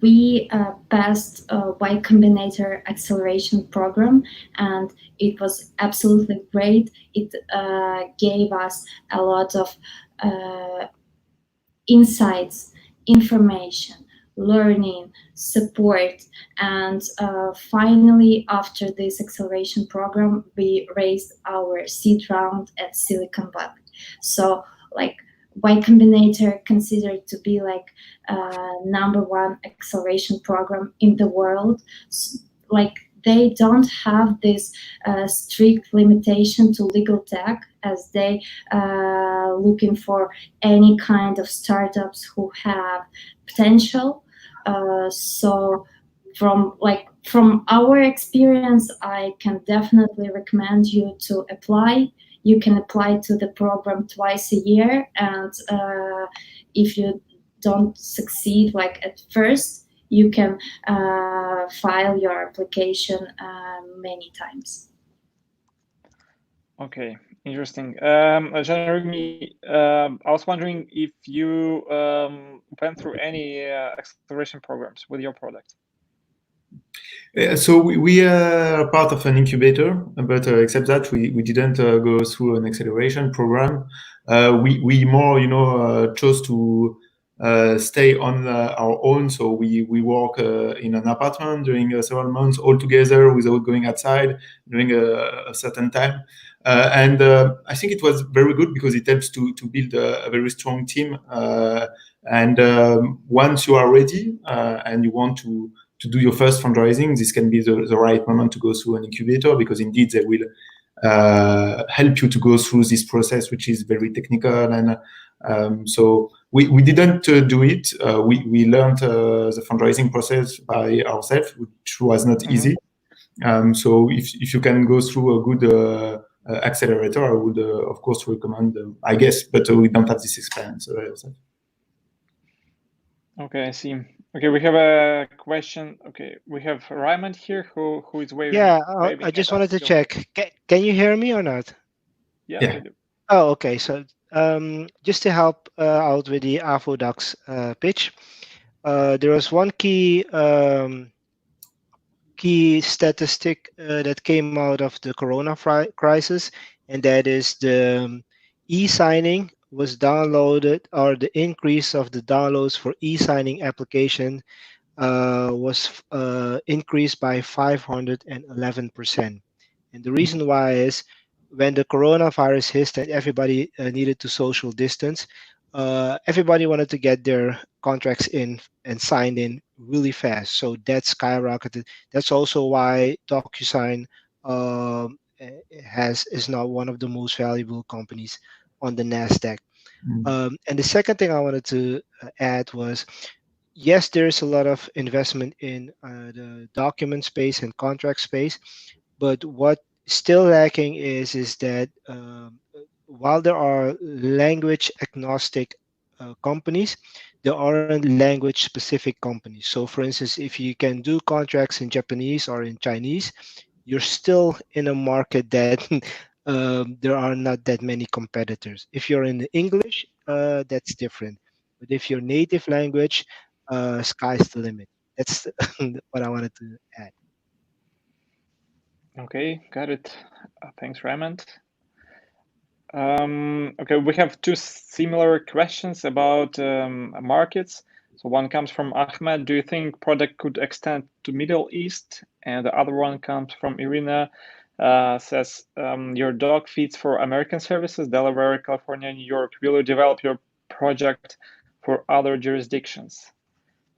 S3: We passed a Y Combinator acceleration program, and it was absolutely great. It gave us a lot of insights, information, learning, support, and finally, after this acceleration program, we raised our seed round at Silicon Valley. So, Y Combinator considered to be like #1 acceleration program in the world. They don't have this strict limitation to legal tech, as they looking for any kind of startups who have potential. So from our experience, I can definitely recommend you to apply. You can apply to the program twice a year, and if you don't succeed at first, you can file your application many times.
S1: Okay, interesting. Jean-Rémy, I was wondering if you went through any acceleration programs with your product.
S4: So we are part of an incubator, but except that we didn't go through an acceleration program. We more chose to stay on our own. So we work in an apartment during several months all together without going outside during a certain time. And I think it was very good because it helps to build a very strong team. And once you are ready and you want to do your first fundraising, this can be the right moment to go through an incubator, because indeed they will help you to go through this process, which is very technical. And so we didn't do it. We learned the fundraising process by ourselves, which was not easy. So if you can go through a good accelerator, I would of course recommend, I guess, but we don't have this experience.
S1: Okay, I see. Okay, we have a question. Okay, we have Raymond here who is waving.
S2: Yeah, I just wanted to check. Can you hear me or not?
S1: Yeah. We do.
S2: Oh, okay. So just to help out with the Avodocs pitch, there was one key statistic that came out of the Corona crisis, and that is the e-signing was downloaded, or the increase of the downloads for e-signing application was increased by 511%. And the reason why is when the coronavirus hit and everybody needed to social distance, everybody wanted to get their contracts in and signed in really fast. So that skyrocketed. That's also why DocuSign is now one of the most valuable companies on the NASDAQ. And the second thing I wanted to add was, yes, there's a lot of investment in the document space and contract space, but what still lacking is that while there are language agnostic companies, there aren't language specific companies. So for instance, if you can do contracts in Japanese or in Chinese, you're still in a market that there are not that many competitors. If you're in English, that's different. But if you're native language, sky's the limit. That's what I wanted to add.
S1: Okay, got it. Thanks, Raymond. Okay, we have two similar questions about markets. So one comes from Ahmed. Do you think product could extend to Middle East? And the other one comes from Irina. Says your dog feeds for American services, Delaware, California, New York. Will you develop your project for other jurisdictions?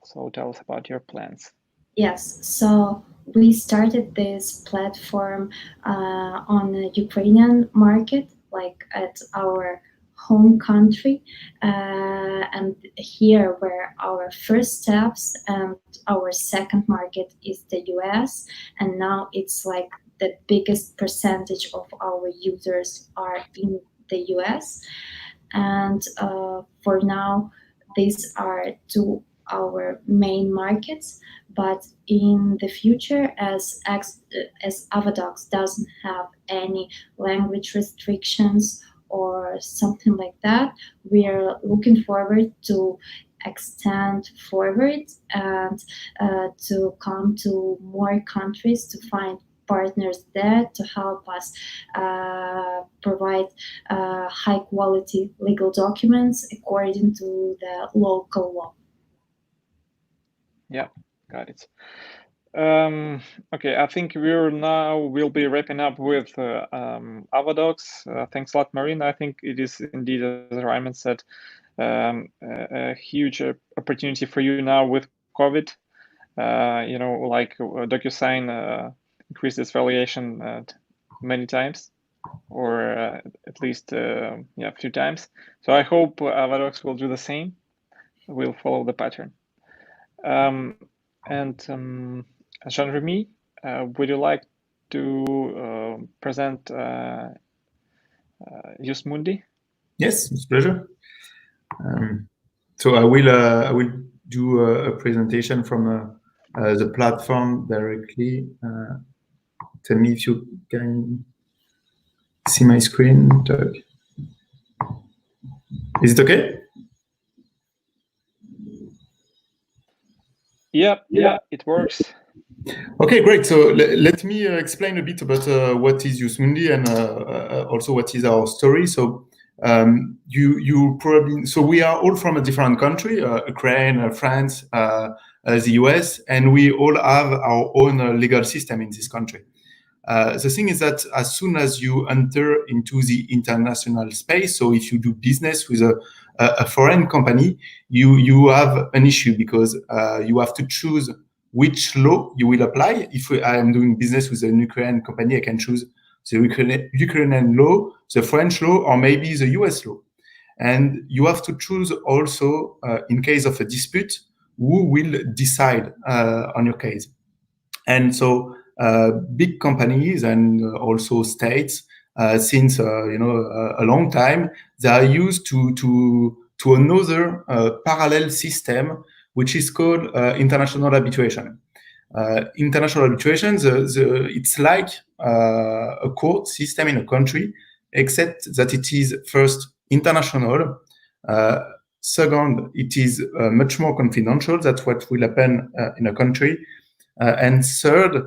S1: So tell us about your plans.
S3: Yes, so we started this platform on the Ukrainian market, like at our home country, and here were our first steps, and our second market is the US, and now it's like the biggest percentage of our users are in the US, and for now these are two our main markets. But in the future, as Avodocs doesn't have any language restrictions or something like that, we are looking forward to extend forward and to come to more countries, to find partners there to help us provide high quality legal documents according to the local law.
S1: Yeah, got it. Okay, I think we'll be wrapping up with Avodocs. Thanks a lot, Maryna. I think it is indeed, as Raymond said, a huge opportunity for you now with COVID. Like DocuSign increased its valuation many times, or at least a few times. So I hope Avodocs will do the same. We'll follow the pattern. Jean-Rémi, would you like to present Jus Mundi?
S4: Yes, it's a pleasure. So I will do a presentation from the platform directly. Tell me if you can see my screen, Doug. Is it okay?
S1: Yeah, it works.
S4: Okay, great. So let me explain a bit about what is Jus Mundi and also what is our story. So you probably, so we are all from a different country, Ukraine, France, the US, and we all have our own legal system in this country. The thing is that as soon as you enter into the international space, so if you do business with a foreign company, you have an issue because you have to choose which law you will apply. If I am doing business with an Ukrainian company, I can choose the Ukrainian law, the French law, or maybe the US law. And you have to choose also, in case of a dispute, who will decide on your case. And so big companies and also states, since a long time, they are used to another parallel system, which is called international arbitration. International arbitration, it's like a court system in a country, except that it is first international. Second, it is much more confidential. That's what will happen in a country. And third,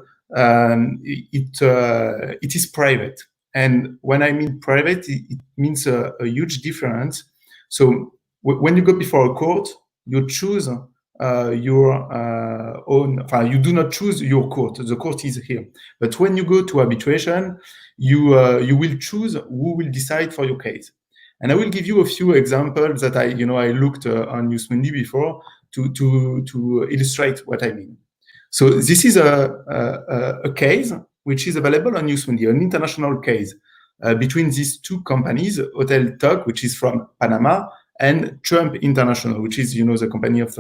S4: it is private. And when I mean private, it means a huge difference. So when you go before a court, you choose your own. You do not choose your court. The court is here. But when you go to arbitration, you will choose who will decide for your case. And I will give you a few examples that I looked on Jus Mundi before to illustrate what I mean. So this is a case which is available on Jus Mundi, an international case between these two companies, Hotel Talk, which is from Panama, and Trump International, which is the company of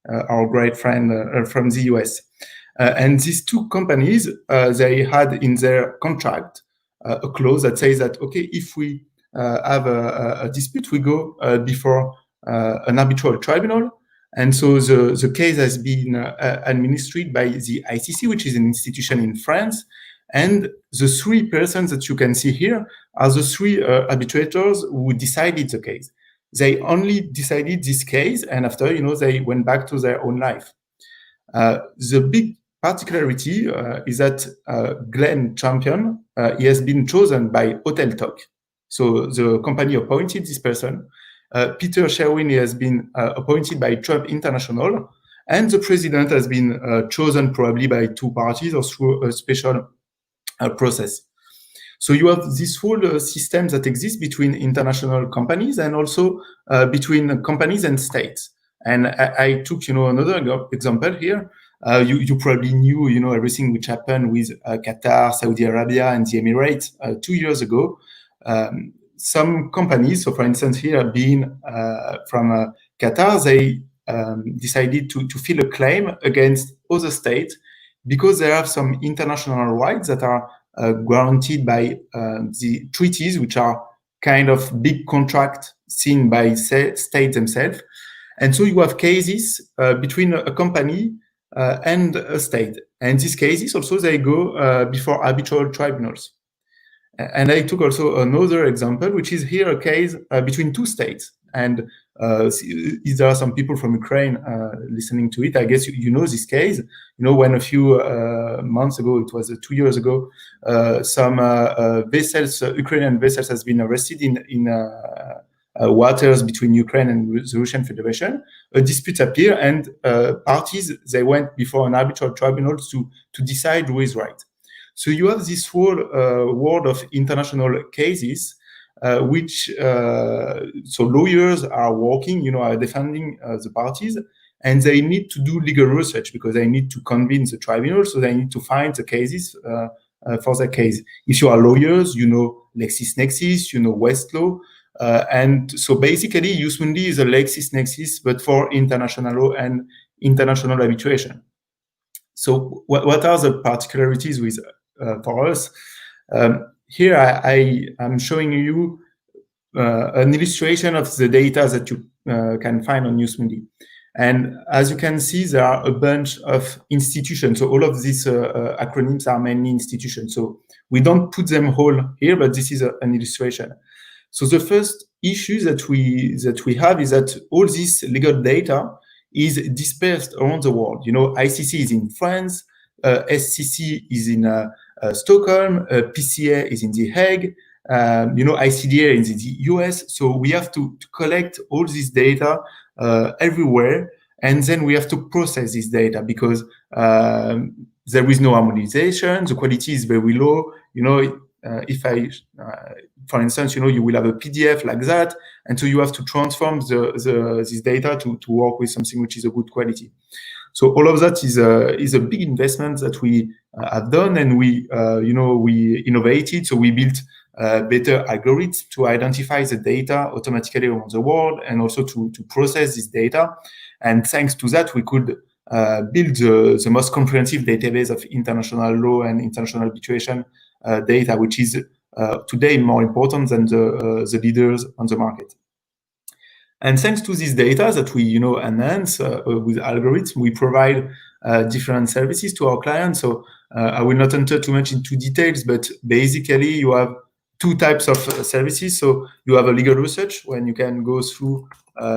S4: our great friend from the US. And these two companies, they had in their contract a clause that says that, okay, if we have a dispute, we go before an arbitral tribunal. And so the case has been administered by the ICC, which is an institution in France. And the 3 persons that you can see here are the 3 arbitrators who decided the case. They only decided this case, and after, they went back to their own life. The big particularity is that Glenn Champion, he has been chosen by Hotel Talk. So the company appointed this person. Peter Sherwin has been appointed by Trump International, and the president has been chosen probably by 2 parties or through a special process. So you have this whole system that exists between international companies and also between companies and states. And I took, another example here. You probably knew, everything which happened with Qatar, Saudi Arabia, and the Emirates 2 years ago. Some companies, so for instance here being from Qatar, they decided to file a claim against other states because they have some international rights that are guaranteed by the treaties, which are kind of big contract seen by states themselves. And so you have cases between a company and a state. And these cases also, they go before arbitral tribunals. And I took also another example, which is here a case between 2 states. And if there are some people from Ukraine listening to it, I guess you know this case. When a few months ago, it was 2 years ago, some vessels, Ukrainian vessels, has been arrested in waters between Ukraine and the Russian Federation. A dispute appeared, and parties, they went before an arbitral tribunal to decide who is right. So you have this whole world of international cases, which so lawyers are working, are defending the parties, and they need to do legal research because they need to convince the tribunal. So they need to find the cases for their case. If you are lawyers, you know LexisNexis, you know Westlaw, and so basically Jus Mundi is a LexisNexis, but for international law and international arbitration. So what are the particularities with for us? Here I am showing you an illustration of the data that you can find on Jus Mundi. And as you can see, there are a bunch of institutions. So all of these acronyms are mainly institutions. So we don't put them all here, but this is an illustration. So the first issue that we have is that all this legal data is dispersed around the world. ICC is in France, SCC is in Stockholm, PCA is in The Hague, ICDA is in the US. So we have to collect all this data everywhere, and then we have to process this data because there is no harmonization. The quality is very low. If I, for instance, you will have a PDF like that, and so you have to transform this data to work with something which is a good quality. So all of that is a big investment that we have done, and we innovated. So we built better algorithms to identify the data automatically around the world, and also to process this data. And thanks to that, we could build the most comprehensive database of international law and international arbitration data, which is today more important than the leaders on the market. And thanks to this data that we enhance with algorithms, we provide different services to our clients. So I will not enter too much into details, but basically you have 2 types of services. So you have a legal research when you can go through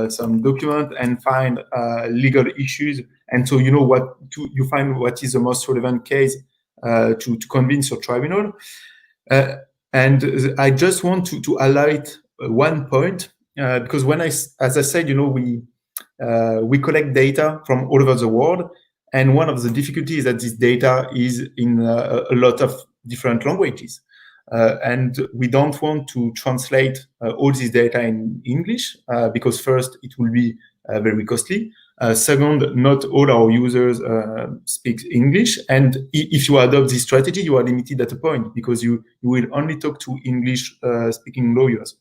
S4: some document and find legal issues, and so you find what is the most relevant case to convince your tribunal. And I just want to highlight one point because as I said, we collect data from all over the world, and one of the difficulties is that this data is in a lot of different languages. And we don't want to translate all this data in English because first, it will be very costly. Second, not all our users speak English. And if you adopt this strategy, you are limited at a point because you will only talk to English speaking lawyers.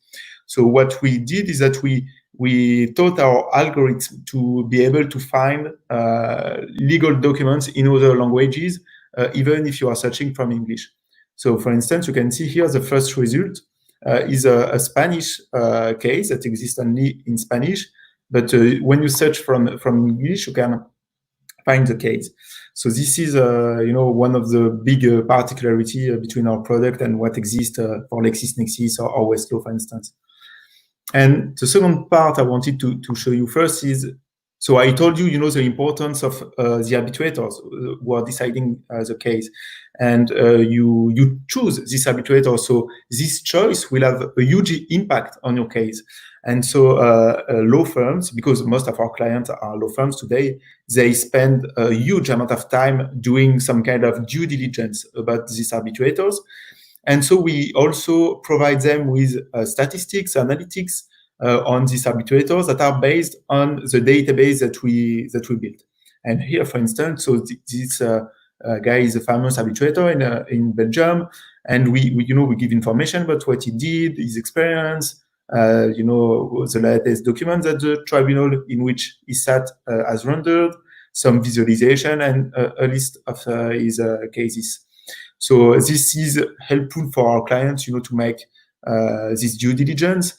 S4: So what we did is that we taught our algorithm to be able to find legal documents in other languages, even if you are searching from English. So for instance, you can see here the first result. is a Spanish case that exists only in Spanish. But when you search from English, you can find the case. So this is, one of the big particularity between our product and what exists for LexisNexis or Westlaw, for instance. And the second part I wanted to show you first is, so I told you, the importance of the arbitrators who are deciding the case, and you choose this arbitrator. So this choice will have a huge impact on your case. And so law firms, because most of our clients are law firms today, they spend a huge amount of time doing some kind of due diligence about these arbitrators. And so we also provide them with statistics, analytics on these arbitrators that are based on the database that we built. And here, for instance, so this guy is a famous arbitrator in Belgium, and we give information about what he did, his experience, the latest documents that the tribunal in which he sat has rendered, some visualization, and a list of his cases. So this is helpful for our clients, to make this due diligence,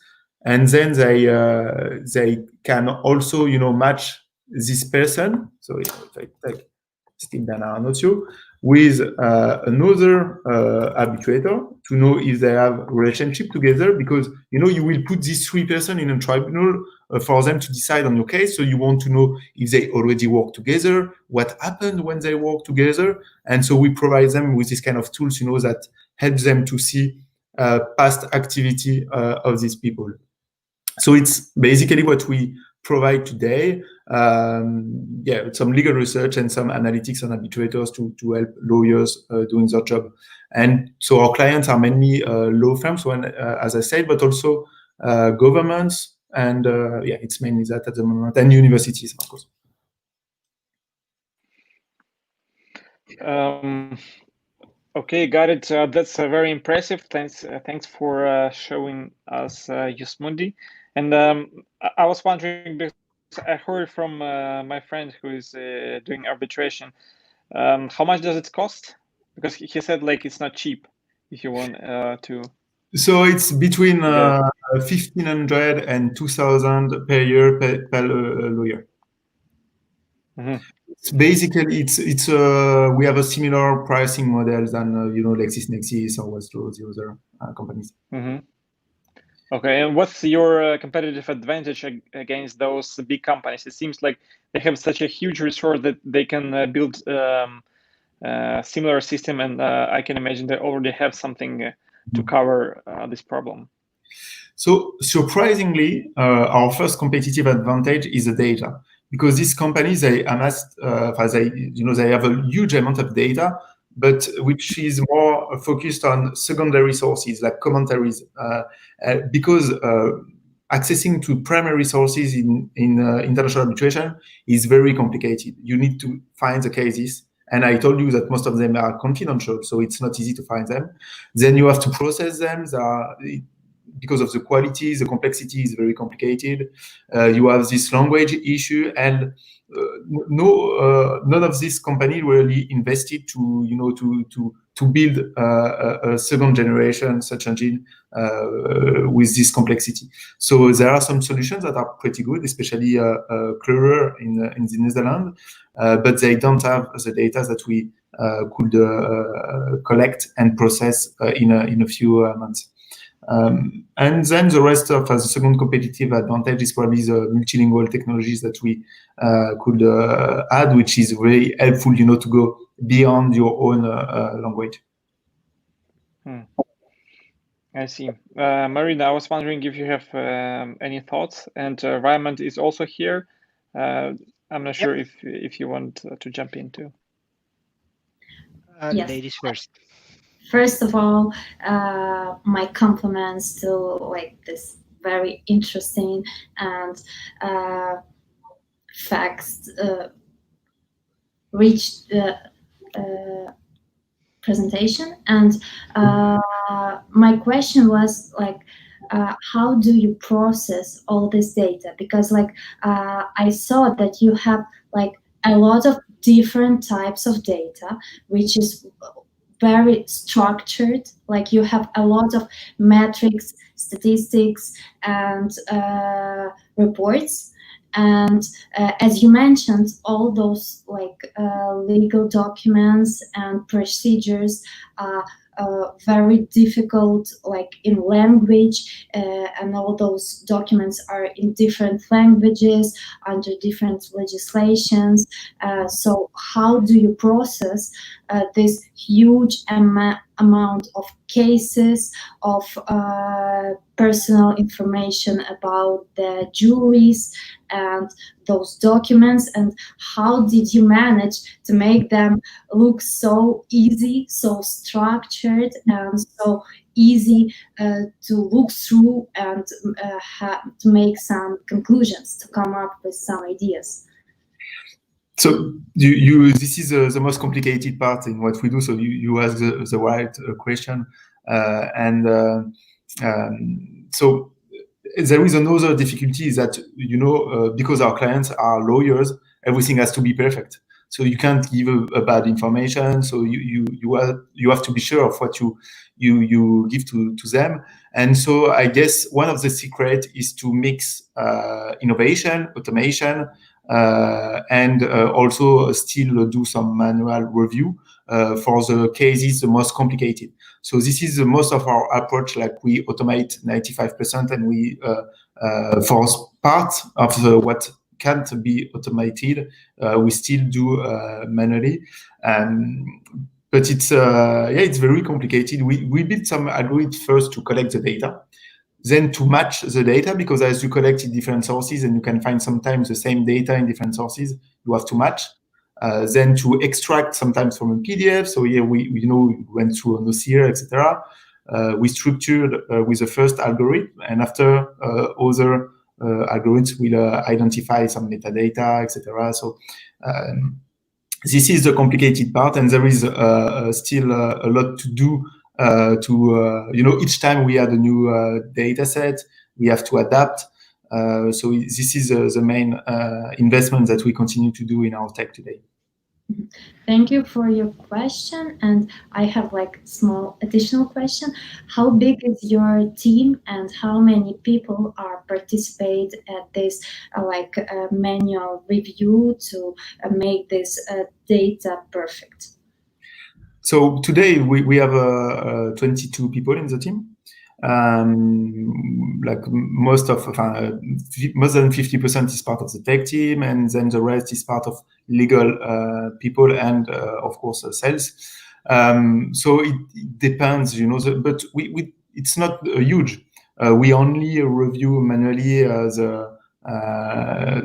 S4: and then they can also, match this person. So if I take Steve Bernard-Nocio with another arbitrator to know if they have a relationship together, because you will put these three persons in a tribunal for them to decide on your case. So you want to know if they already work together, what happened when they work together, and so we provide them with this kind of tools, that helps them to see past activity of these people. So it's basically what we provide today. Some legal research and some analytics on arbitrators to help lawyers doing their job. And so our clients are mainly law firms, as I said, but also governments, and it's mainly that at the moment, and universities, of course.
S1: Okay, got it. That's very impressive. Thanks for showing us Jus Mundi. And I was wondering, because I heard from my friend who is doing arbitration, how much does it cost? Because he said it's not cheap if you want to.
S4: So it's between 1,500 and 2,000 per year per lawyer.
S1: Mm-hmm.
S4: Basically, we have a similar pricing model than LexisNexis or Westlaw, the other companies.
S1: Mm-hmm. Okay, and what's your competitive advantage against those big companies? It seems like they have such a huge resource that they can build a similar system, and I can imagine they already have something to cover this problem.
S4: So surprisingly, our first competitive advantage is the data, because these companies, they amassed, they have a huge amount of data, but which is more focused on secondary sources like commentaries, because accessing to primary sources in international arbitration is very complicated. You need to find the cases, and I told you that most of them are confidential, so it's not easy to find them. Then you have to process them. Because of the quality, the complexity is very complicated. You have this language issue, and none of these companies really invested to build a second generation search engine with this complexity. So there are some solutions that are pretty good, especially Clearer in the Netherlands, but they don't have the data that we could collect and process in a few months. And then the rest of the second competitive advantage is probably the multilingual technologies that we could add, which is very helpful, to go beyond your own language.
S1: I see. Maryna, I was wondering if you have any thoughts, and Raymond is also here. I'm not sure if you want to jump in too.
S3: Yes.
S2: Ladies first.
S3: First of all, my compliments to this very interesting and facts rich presentation. And my question was how do you process all this data? Because I saw that you have a lot of different types of data, which is very structured, like you have a lot of metrics, statistics, and reports. And as you mentioned, all those like legal documents and procedures are very difficult, like in language, and all those documents are in different languages under different legislations. So how do you process this huge amount of cases of personal information about the juries and those documents, and how did you manage to make them look so easy, so structured, and so easy to look through and to make some conclusions, to come up with some ideas?
S4: So this is the most complicated part in what we do. So you ask the right question, so there is another difficulty, is that because our clients are lawyers, everything has to be perfect. So you can't give a bad information. So you have to be sure of what you give to them. And so I guess one of the secrets is to mix innovation, automation, and also still do some manual review for the cases the most complicated. So this is the most of our approach. Like we automate 95%, and we for part of what can't be automated, we still do manually. But it's it's very complicated. We built some algorithms first to collect the data, then to match the data, because as you collect in different sources and you can find sometimes the same data in different sources, you have to match. Then to extract sometimes from a PDF. So here we went through a dossier, etc. We structured with the first algorithm, and after other algorithms will identify some metadata, etc. So this is the complicated part, and there is still a lot to do. Each time we add a new data set, we have to adapt. So this is the main investment that we continue to do in our tech today.
S3: Thank you for your question, and I have like small additional question. How big is your team, and how many people are participate at this manual review to make this data perfect?
S4: So today we have 22 people in the team. Like more than 50% is part of the tech team, and then the rest is part of legal people and of course sales. So it depends, but it's not huge. We only review manually the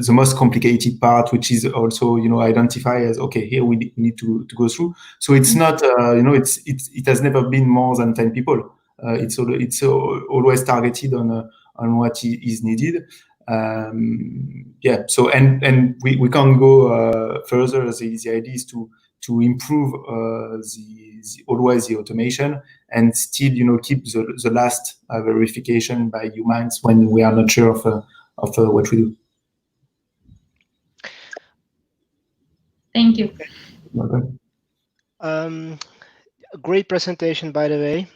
S4: most complicated part, which is also identify as okay, here we need to go through. So it's not it has never been more than 10 people. It's always targeted on what is needed. So and we can't go further. The idea is to improve always the automation, and still keep the last verification by humans when we are not sure of what we do.
S3: Thank you.
S4: Okay.
S2: A great presentation, by the way.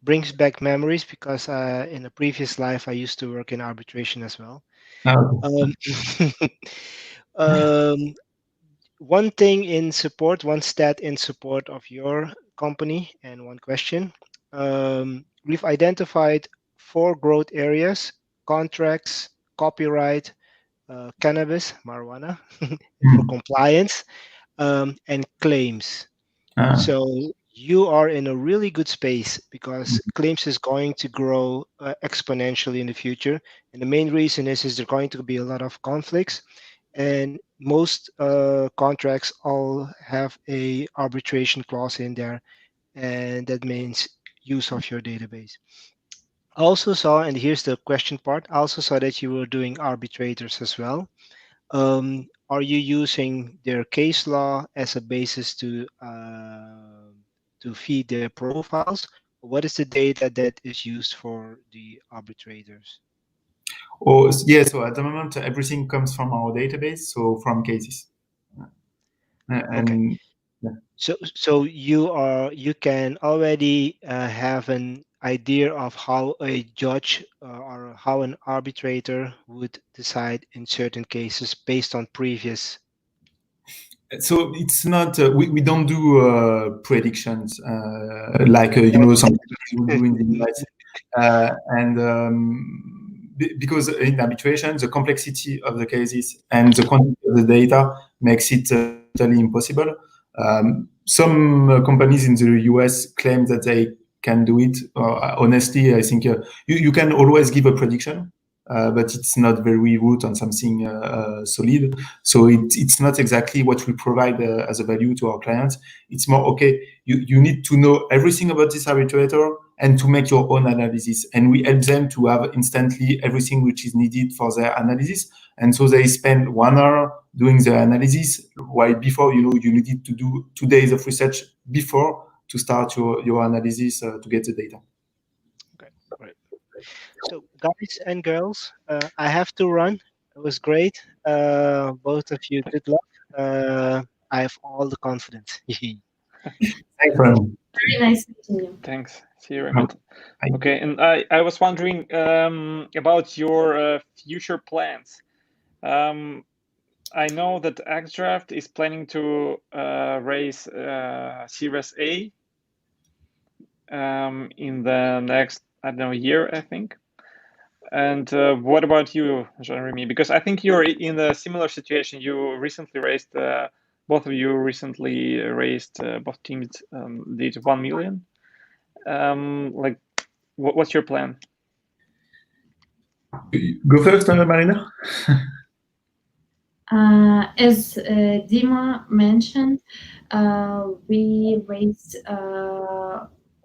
S2: Brings back memories, because in a previous life I used to work in arbitration as well. One thing in support, one stat in support of your company, and one question. We've identified 4 growth areas: contracts, copyright, cannabis, marijuana, for compliance, and claims. So you are in a really good space, because claims is going to grow exponentially in the future. And the main reason is there going to be a lot of conflicts, and most contracts all have a arbitration clause in there, and that means use of your database. I also saw, and here's the question part, I also saw that you were doing arbitrators as well. Are you using their case law as a basis to feed their profiles? What is the data that is used for the arbitrators?
S4: So at the moment everything comes from our database, so from cases. And
S2: Okay.
S4: yeah.
S2: So you can already have an idea of how a judge or how an arbitrator would decide in certain cases based on previous.
S4: So it's not we don't do predictions like some people do in the US, and because in arbitration the complexity of the cases and the quantity of the data makes it totally impossible. Some companies in the US claim that they can do it. Honestly, I think you can always give a prediction, but it's not very root on something solid. So it's not exactly what we provide as a value to our clients. It's more, okay, you need to know everything about this arbitrator and to make your own analysis. And we help them to have instantly everything which is needed for their analysis. And so they spend 1 hour doing the analysis, while before, you needed to do 2 days of research before to start your analysis to get the data.
S2: Okay, great. So guys and girls, I have to run. It was great. Both of you, good luck. I have all the confidence.
S4: Thanks, Raymond.
S3: Very nice meeting you.
S1: Thanks. See you, Raymond.
S4: Hi.
S1: Okay, and I was wondering about your future plans. I know that Axdraft is planning to raise Series A in the next, I don't know, year, I think. And what about you, Jean-Rémi? Because I think you're in a similar situation. You recently raised, both of you recently raised, both teams did 1 million. Like, what's your plan?
S4: Go first, Maryna.
S3: As Dima mentioned, we raised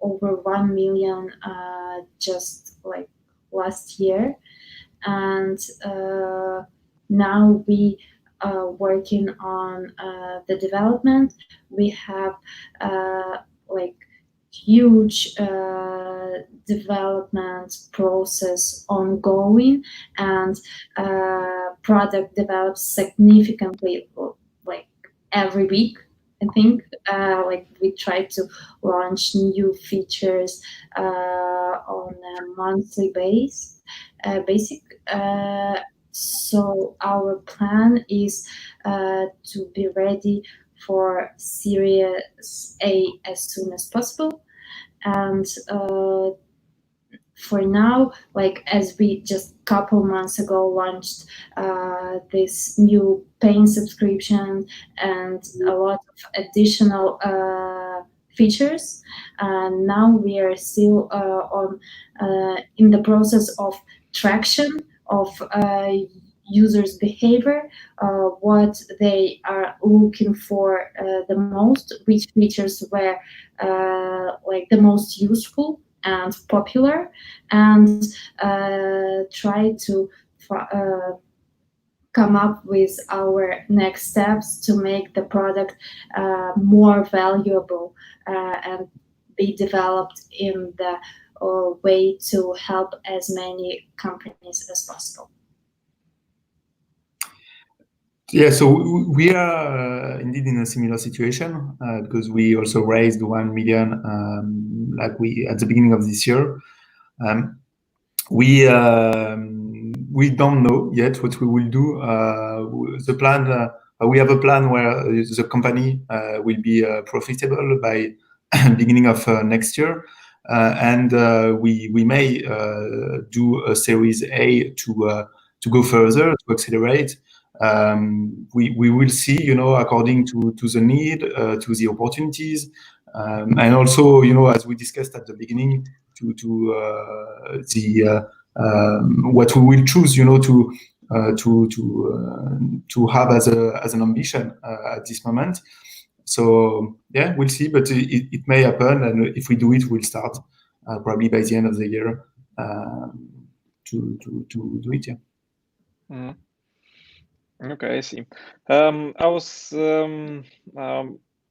S3: over 1 million just like last year, and now we are working on the development. We have like huge development process ongoing, and product develops significantly like every week. I think like we try to launch new features on a monthly basis. So our plan is to be ready for Series A as soon as possible. And for now, like as we just a couple months ago launched this new paying subscription and a lot of additional features, and now we are still in the process of traction of users' behavior, what they are looking for the most, which features were like the most useful and popular, and try to come up with our next steps to make the product more valuable and be developed in the way to help as many companies as possible.
S4: Yeah, so we are indeed in a similar situation because we also raised 1 million like we at the beginning of this year. We don't know yet what we will do. The plan we have a plan where the company will be profitable by beginning of next year, and we may do a Series A to go further, to accelerate. We will see, according to the need, to the opportunities, and also, as we discussed at the beginning, to what we will choose, to have as an ambition at this moment. So yeah, we'll see, but it may happen, and if we do it, we'll start probably by the end of the year to do it. Yeah.
S1: Mm-hmm. Okay, I see. I was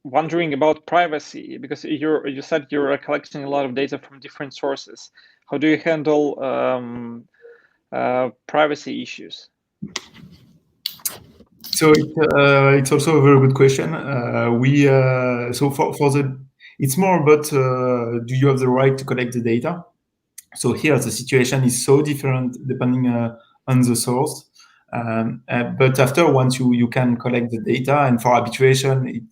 S1: wondering about privacy, because you said you're collecting a lot of data from different sources. How do you handle privacy issues?
S4: So it's also a very good question. So for the it's more about do you have the right to collect the data? So here the situation is so different depending on the source. But after once you can collect the data, and for arbitration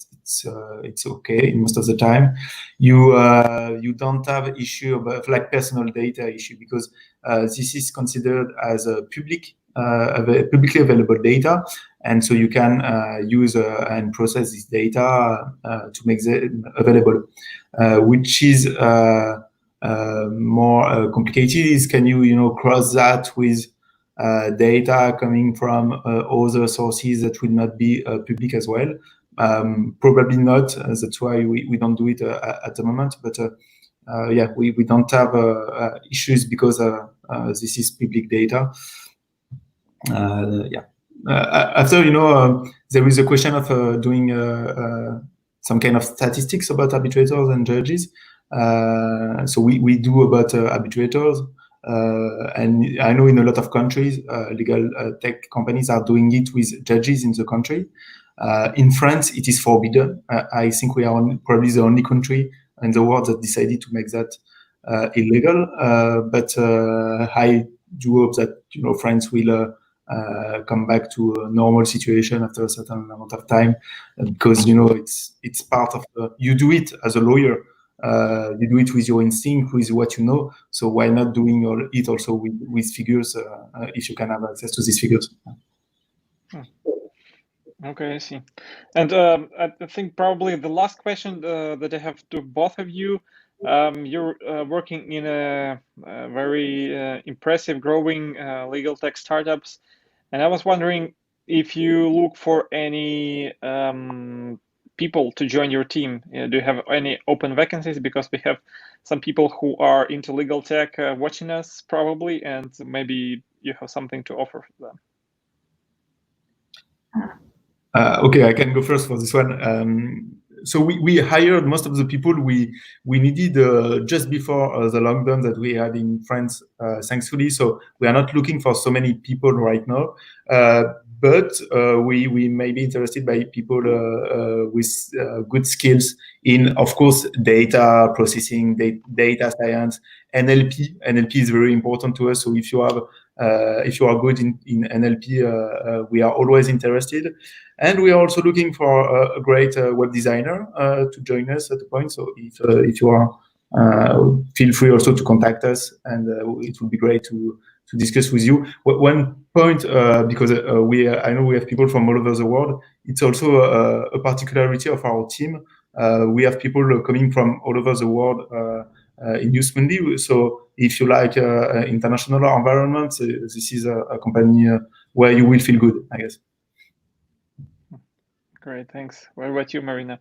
S4: it's okay most of the time. You don't have issue about like personal data issue because this is considered as a publicly available data, and so you can use and process this data to make them available, which is more complicated is can you cross that with data coming from other sources that will not be public as well. Probably not. That's why we don't do it at the moment. But yeah, we don't have issues because this is public data. Yeah. After there is a question of doing some kind of statistics about arbitrators and judges. So we do about arbitrators, and I know in a lot of countries, legal tech companies are doing it with judges in the country. In France, it is forbidden. I think we are probably the only country in the world that decided to make that illegal. But I do hope that France will come back to a normal situation after a certain amount of time, because it's part of you do it as a lawyer. You do it with your instinct, with what you know. So why not doing it also with figures if you can have access to these figures?
S1: Okay, I see. And I think probably the last question that I have to both of you. You're working in a very impressive, growing legal tech startups, and I was wondering if you look for any people to join your team. Do you have any open vacancies? Because we have some people who are into legal tech watching us probably, and maybe you have something to offer them.
S4: Okay, I can go first for this one. So we hired most of the people we needed just before the lockdown that we had in France, thankfully. So we are not looking for so many people right now, but we may be interested by people with good skills in, of course, data processing, data science, NLP. NLP is very important to us. So if you are good in NLP, we are always interested. And we are also looking for a great web designer to join us at the point. So if you are, feel free also to contact us, and it would be great to discuss with you. One point, because I know we have people from all over the world. It's also a particularity of our team. We have people coming from all over the world in Jus Mundi. So if you like international environments, this is a company where you will feel good, I guess.
S1: Great, thanks. What about you, Maryna?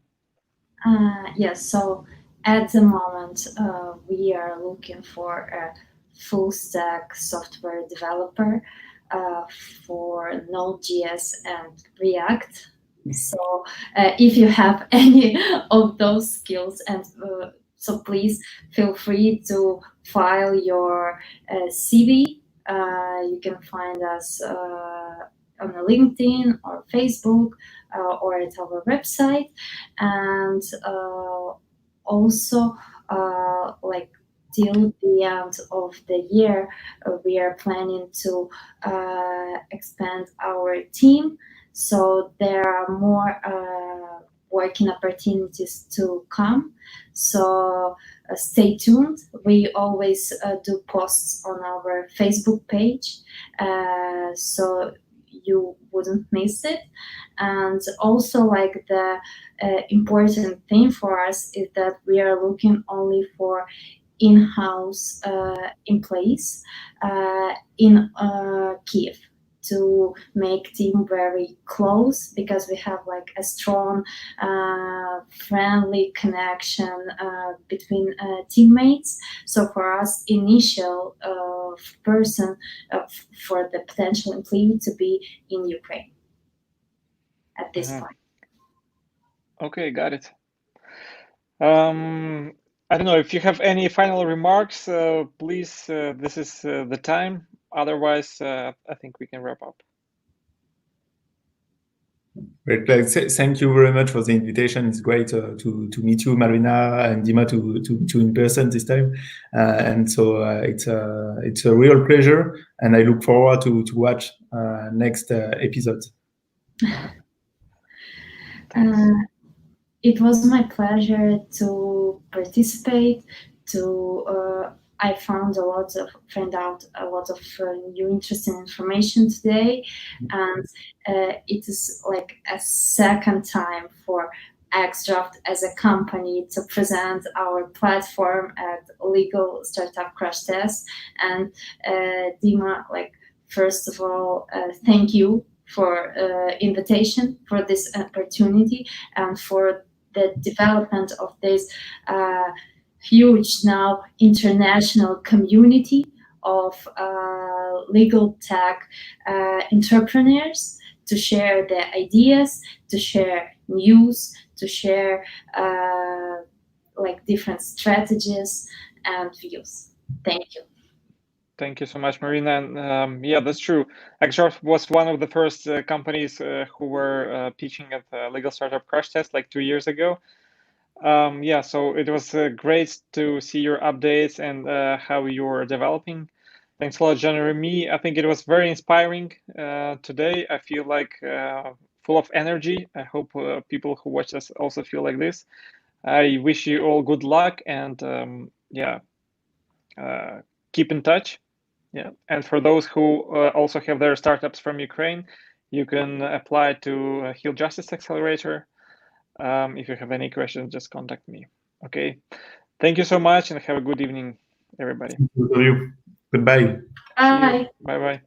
S3: Yes, so at the moment, we are looking for a full stack software developer for Node.js and React. So if you have any of those skills, and so please feel free to file your CV. You can find us on LinkedIn or Facebook or at our website, and also like till the end of the year, we are planning to expand our team. So there are more working opportunities to come. So stay tuned. We always do posts on our Facebook page, so you wouldn't miss it. And also, like, the important thing for us is that we are looking only for in-house employees in Kyiv, to make team very close, because we have like a strong friendly connection between teammates. So for us, initial person for the potential employee to be in Ukraine at this point.
S1: Okay, got it. I don't know if you have any final remarks, please, this is the time. Otherwise, I think we can wrap up.
S4: Great. Thank you very much for the invitation. It's great to meet you, Maryna, and Dima, to meet you in person this time. And so it's a real pleasure, and I look forward to watch next episodes.
S3: It was my pleasure to participate. I found out a lot of new interesting information today, and it is like a second time for Axdraft as a company to present our platform at Legal Startup Crash Test. And Dima, like, first of all, thank you for invitation, for this opportunity, and for the development of this huge now international community of legal tech entrepreneurs to share their ideas, to share news, to share like different strategies and views. Thank you.
S1: Thank you so much, Maryna. And yeah, that's true. Axdraft was one of the first companies who were pitching at the Legal Startup Crash Test like 2 years ago. Yeah, so it was great to see your updates and how you're developing. Thanks a lot, Jean-Rémi. I think it was very inspiring today. I feel like full of energy. I hope people who watch us also feel like this. I wish you all good luck, and yeah, keep in touch. Yeah, and for those who also have their startups from Ukraine, you can apply to Heal Justice Accelerator. If you have any questions, just contact me. Okay. Thank you so much, and have a good evening, everybody.
S4: Thank you. Goodbye.
S3: Bye.
S1: Bye-bye.